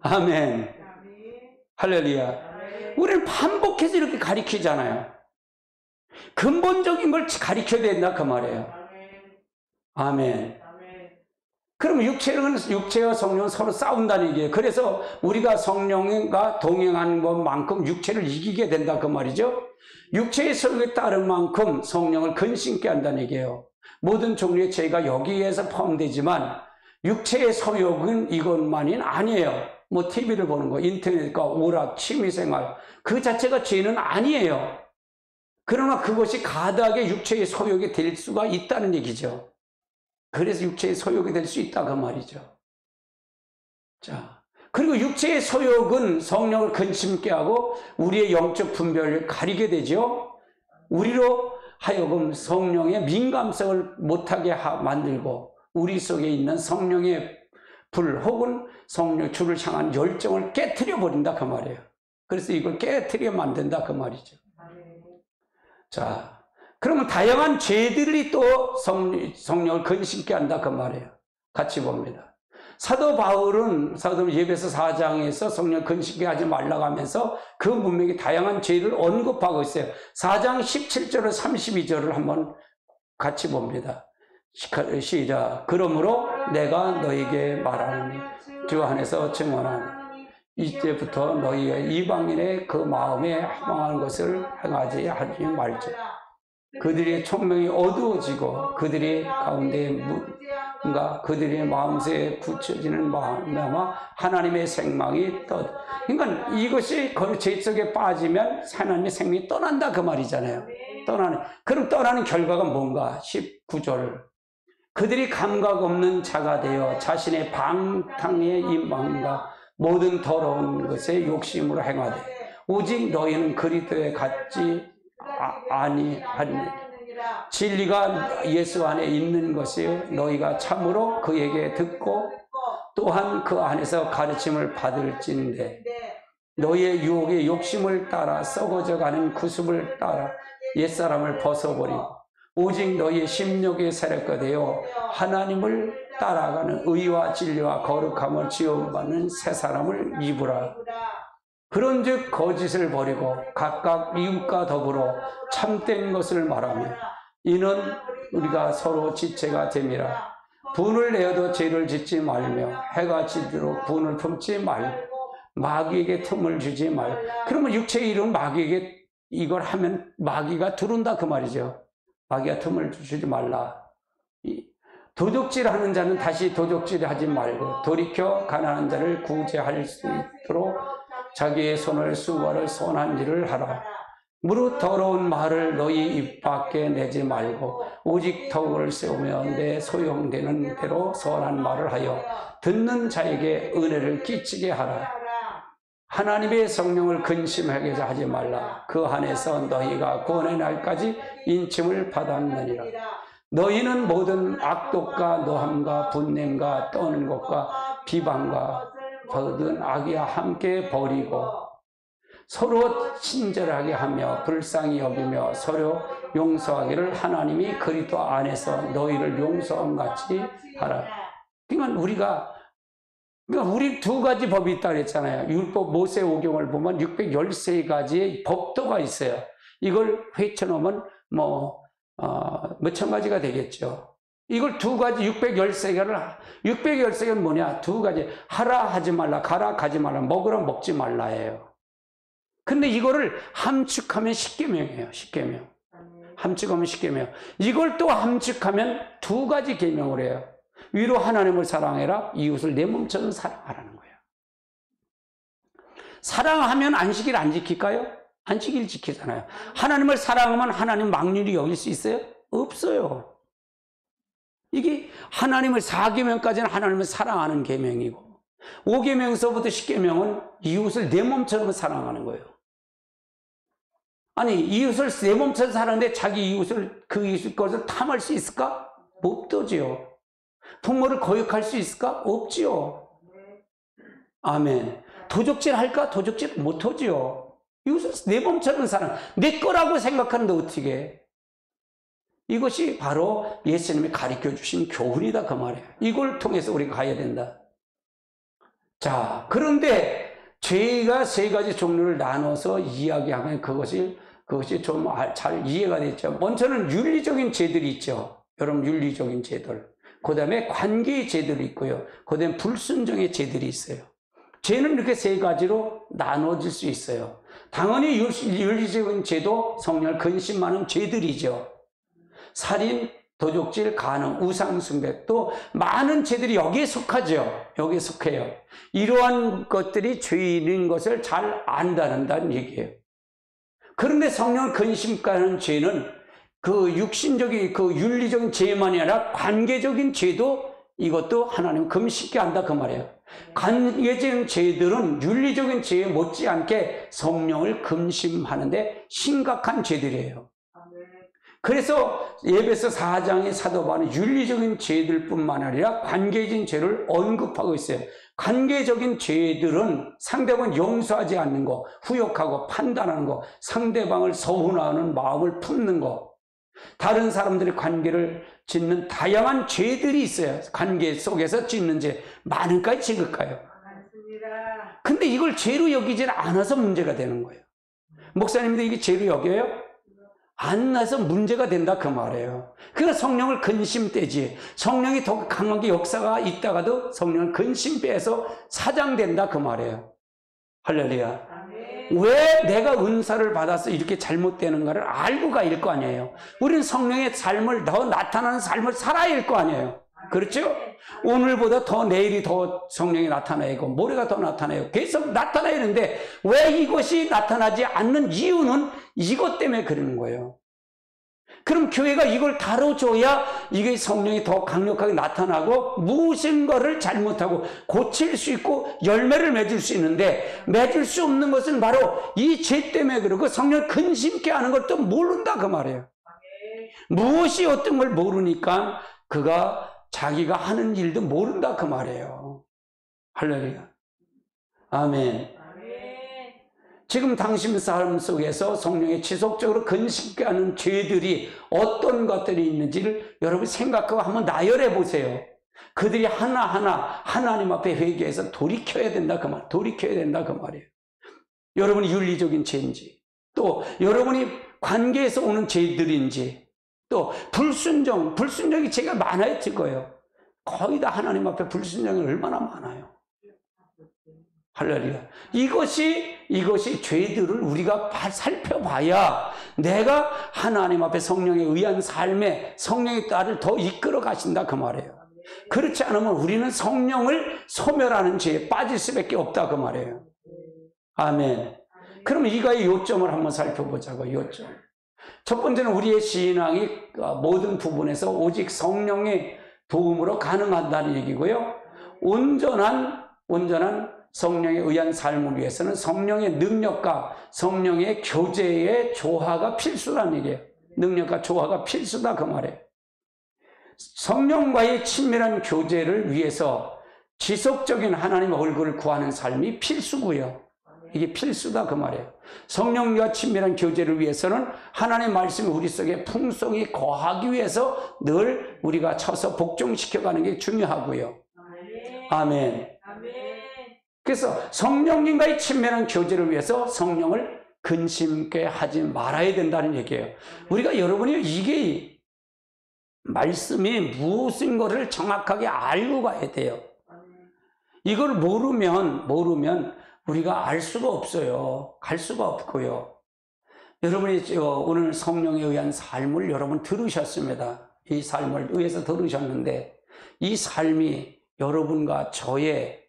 아멘. 할렐루야. 우리는 반복해서 이렇게 가리키잖아요. 근본적인 걸 가리켜야 된다 그 말이에요. 아멘. 그러면 육체와 성령은 서로 싸운다는 얘기예요. 그래서 우리가 성령과 동행하는 것만큼 육체를 이기게 된다 그 말이죠. 육체의 소욕에 따른 만큼 성령을 근심케 한다는 얘기예요. 모든 종류의 죄가 여기에서 포함되지만 육체의 소욕은 이것만이 아니에요. 뭐 TV를 보는 거, 인터넷과 오락, 취미생활 그 자체가 죄는 아니에요. 그러나 그것이 가득하게 육체의 소욕이 될 수가 있다는 얘기죠. 그래서 육체의 소욕이 될 수 있다 그 말이죠. 자, 그리고 육체의 소욕은 성령을 근심케 하고 우리의 영적 분별을 가리게 되죠. 우리로 하여금 성령의 민감성을 못하게 만들고 우리 속에 있는 성령의 불 혹은 성령 주를 향한 열정을 깨트려 버린다 그 말이에요. 그래서 이걸 깨트려 만든다 그 말이죠. 자, 그러면 다양한 죄들이 또 성령을 근심케 한다 그 말이에요. 같이 봅니다. 사도 바울은 예배서 4장에서 성령을 근심케 하지 말라고 하면서 그 문맥에 다양한 죄를 언급하고 있어요. 4장 17절을 32절을 한번 같이 봅니다. 시작. 그러므로 내가 너에게 말하노니 주 안에서 증언하노니 이제부터 너희의 이방인의 그 마음에 합당한 것을 행하지 말지. 그들의 총명이 어두워지고 그들의 가운데 그들의 마음새에 굳혀지는 마음에 하나님의 생망이 그러니까 이것이 죄 속에 빠지면 하나님의 생명이 떠난다 그 말이잖아요. 그럼 떠나는 결과가 뭔가? 19절. 그들이 감각 없는 자가 되어 자신의 방탕의 임망과 모든 더러운 것에 욕심으로 행하되 오직 너희는 그리스도에 같지 아니하니 진리가 예수 안에 있는 것이 너희가 참으로 그에게 듣고 또한 그 안에서 가르침을 받을진대 너희의 유혹의 욕심을 따라 썩어져가는 구습을 따라 옛사람을 벗어버리고 오직 너희의 심령의 세력가 되어 하나님을 따라가는 의와 진리와 거룩함을 지원받는 새 사람을 입으라. 그런즉 거짓을 버리고 각각 이웃과 더불어 참된 것을 말하며 이는 우리가 서로 지체가 됨이라. 분을 내어도 죄를 짓지 말며 해가 지도록 분을 품지 말고 마귀에게 틈을 주지 말고. 그러면 육체의 일은 마귀에게 이걸 하면 마귀가 들어온다 그 말이죠. 마귀가 틈을 주지 말라. 도적질하는 자는 다시 도적질하지 말고 돌이켜 가난한 자를 구제할 수 있도록 자기의 손을 수고하는 선한 일을 하라. 무릇 더러운 말을 너희 입 밖에 내지 말고 오직 덕을 세우며 내 소용되는 대로 선한 말을 하여 듣는 자에게 은혜를 끼치게 하라. 하나님의 성령을 근심하게 하지 말라. 그 안에서 너희가 구원의 날까지 인침을 받았느니라. 너희는 모든 악독과 노함과 분냄과 떠는 것과 비방과 모든 악이와 함께 버리고 서로 친절하게 하며 불쌍히 여기며 서로 용서하기를 하나님이 그리스도 안에서 너희를 용서함 같이 하라. 그러니까 우리 두 가지 법이 있다 그랬잖아요. 율법 모세오경을 보면 613가지의 법도가 있어요. 이걸 헤쳐놓으면 몇천 가지가 되겠죠. 이걸 두 가지 613개는 뭐냐? 두 가지. 하라 하지 말라, 가라 가지 말라, 먹으라 먹지 말라예요. 근데 이거를 함축하면 10계명이에요. 10계명. 함축하면 10계명. 이걸 또 함축하면 두 가지 계명을 해요. 위로 하나님을 사랑해라, 이웃을 내 몸처럼 사랑하라는 거예요. 사랑하면 안식일 안 지킬까요? 안식일 지키잖아요. 하나님을 사랑하면 하나님 막률이 여길 수 있어요? 없어요. 이게 하나님을 4계명까지는 하나님을 사랑하는 계명이고 5계명서부터 10계명은 이웃을 내 몸처럼 사랑하는 거예요. 아니, 이웃을 내 몸처럼 사랑하는데 자기 이웃을 그 이웃 것을 탐할 수 있을까? 못 되지요. 부모를 거역할 수 있을까? 없지요. 아멘. 도적질 할까? 도적질 못 하지요. 이웃을 내 몸처럼 사랑, 내 거라고 생각하는데 어떻게 해? 이것이 바로 예수님이 가르쳐 주신 교훈이다 그 말이에요. 이걸 통해서 우리가 가야 된다. 자, 그런데 죄가 세 가지 종류를 나눠서 이야기하면 그것이 좀 잘 이해가 됐죠. 먼저는 윤리적인 죄들이 있죠. 여러분, 윤리적인 죄들. 그 다음에 관계의 죄들이 있고요. 그 다음에 불순종의 죄들이 있어요. 죄는 이렇게 세 가지로 나눠질 수 있어요. 당연히 윤리적인 죄도 성령을 근심하는 죄들이죠. 살인, 도적질, 간음, 우상숭배, 또 많은 죄들이 여기에 속하죠. 여기에 속해요. 이러한 것들이 죄인 것을 잘 안다는 얘기예요. 그런데 성령을 근심하는 죄는 그 육신적인, 그 윤리적인 죄만이 아니라 관계적인 죄도 이것도 하나님 금식케 한다 그 말이에요. 관계적인 죄들은 윤리적인 죄에 못지않게 성령을 금심하는데 심각한 죄들이에요. 그래서 에베소 4장의 사도 바울은 윤리적인 죄들뿐만 아니라 관계적인 죄를 언급하고 있어요. 관계적인 죄들은 상대방을 용서하지 않는 거, 후욕하고 판단하는 거, 상대방을 서운하는 마음을 품는 거, 다른 사람들의 관계를 짓는 다양한 죄들이 있어요. 관계 속에서 짓는 죄. 많을까요? 적을까요? 근데 이걸 죄로 여기질 않아서 문제가 되는 거예요. 목사님도 이게 죄로 여겨요? 안 나서 문제가 된다 그 말이에요. 그래서 성령을 근심빼지. 성령이 더 강하게 역사가 있다가도 성령을 근심빼서 사장된다 그 말이에요. 할렐루야. 왜 내가 은사를 받아서 이렇게 잘못되는가를 알고 가야 거 아니에요. 우리는 성령의 삶을 더 나타나는 삶을 살아야 할 거 아니에요. 그렇죠? 오늘보다 더 내일이 더 성령이 나타나고 모레가 더 나타나요. 계속 나타나야 하는데 왜 이것이 나타나지 않는 이유는 이것 때문에 그러는 거예요. 그럼 교회가 이걸 다뤄줘야 이게 성령이 더 강력하게 나타나고 무슨 거를 잘못하고 고칠 수 있고 열매를 맺을 수 있는데 맺을 수 없는 것은 바로 이 죄 때문에 그러고 성령을 근심케 하는 걸 또 모른다 그 말이에요. 무엇이 어떤 걸 모르니까 그가 자기가 하는 일도 모른다 그 말이에요. 할렐루야. 아멘. 지금 당신 삶 속에서 성령이 지속적으로 근심케 하는 죄들이 어떤 것들이 있는지를 여러분 생각하고 한번 나열해 보세요. 그들이 하나하나 하나님 앞에 회개해서 돌이켜야 된다 그 말. 돌이켜야 된다 그 말이에요. 여러분이 윤리적인 죄인지, 또 여러분이 관계에서 오는 죄들인지, 또 불순종이 죄가 많아요, 거예요. 거의 다 하나님 앞에 불순종이 얼마나 많아요. 할렐루야. 이것이 죄들을 우리가 살펴봐야 내가 하나님 앞에 성령에 의한 삶에 성령이 나를 더 이끌어 가신다 그 말이에요. 그렇지 않으면 우리는 성령을 소멸하는 죄에 빠질 수밖에 없다 그 말이에요. 아멘. 그럼 이거의 요점을 한번 살펴보자고. 요점. 첫 번째는 우리의 신앙이 모든 부분에서 오직 성령의 도움으로 가능하다는 얘기고요. 온전한 성령에 의한 삶을 위해서는 성령의 능력과 성령의 교제의 조화가 필수라는 얘기예요. 능력과 조화가 필수다 그 말이에요. 성령과의 친밀한 교제를 위해서 지속적인 하나님의 얼굴을 구하는 삶이 필수고요. 이게 필수다 그 말이에요. 성령과 친밀한 교제를 위해서는 하나님의 말씀이 우리 속에 풍성히 거하기 위해서 늘 우리가 쳐서 복종시켜가는 게 중요하고요. 아멘. 그래서 성령님과의 친밀한 교제를 위해서 성령을 근심케 하지 말아야 된다는 얘기예요. 우리가 여러분이 이게 말씀이 무엇인 것을 정확하게 알고 가야 돼요. 이걸 모르면 우리가 알 수가 없어요. 갈 수가 없고요. 여러분이 오늘 성령에 의한 삶을 여러분 들으셨습니다. 이 삶을 위해서 들으셨는데 이 삶이 여러분과 저의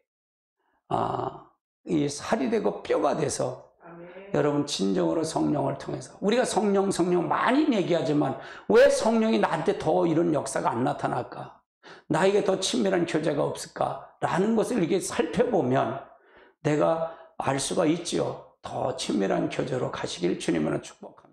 이 살이 되고 뼈가 돼서 여러분 진정으로 성령을 통해서 우리가 성령 많이 얘기하지만 왜 성령이 나한테 더 이런 역사가 안 나타날까? 나에게 더 친밀한 교제가 없을까? 라는 것을 이렇게 살펴보면 내가 알 수가 있지요. 더 친밀한 교제로 가시길 주님으로 축복합니다.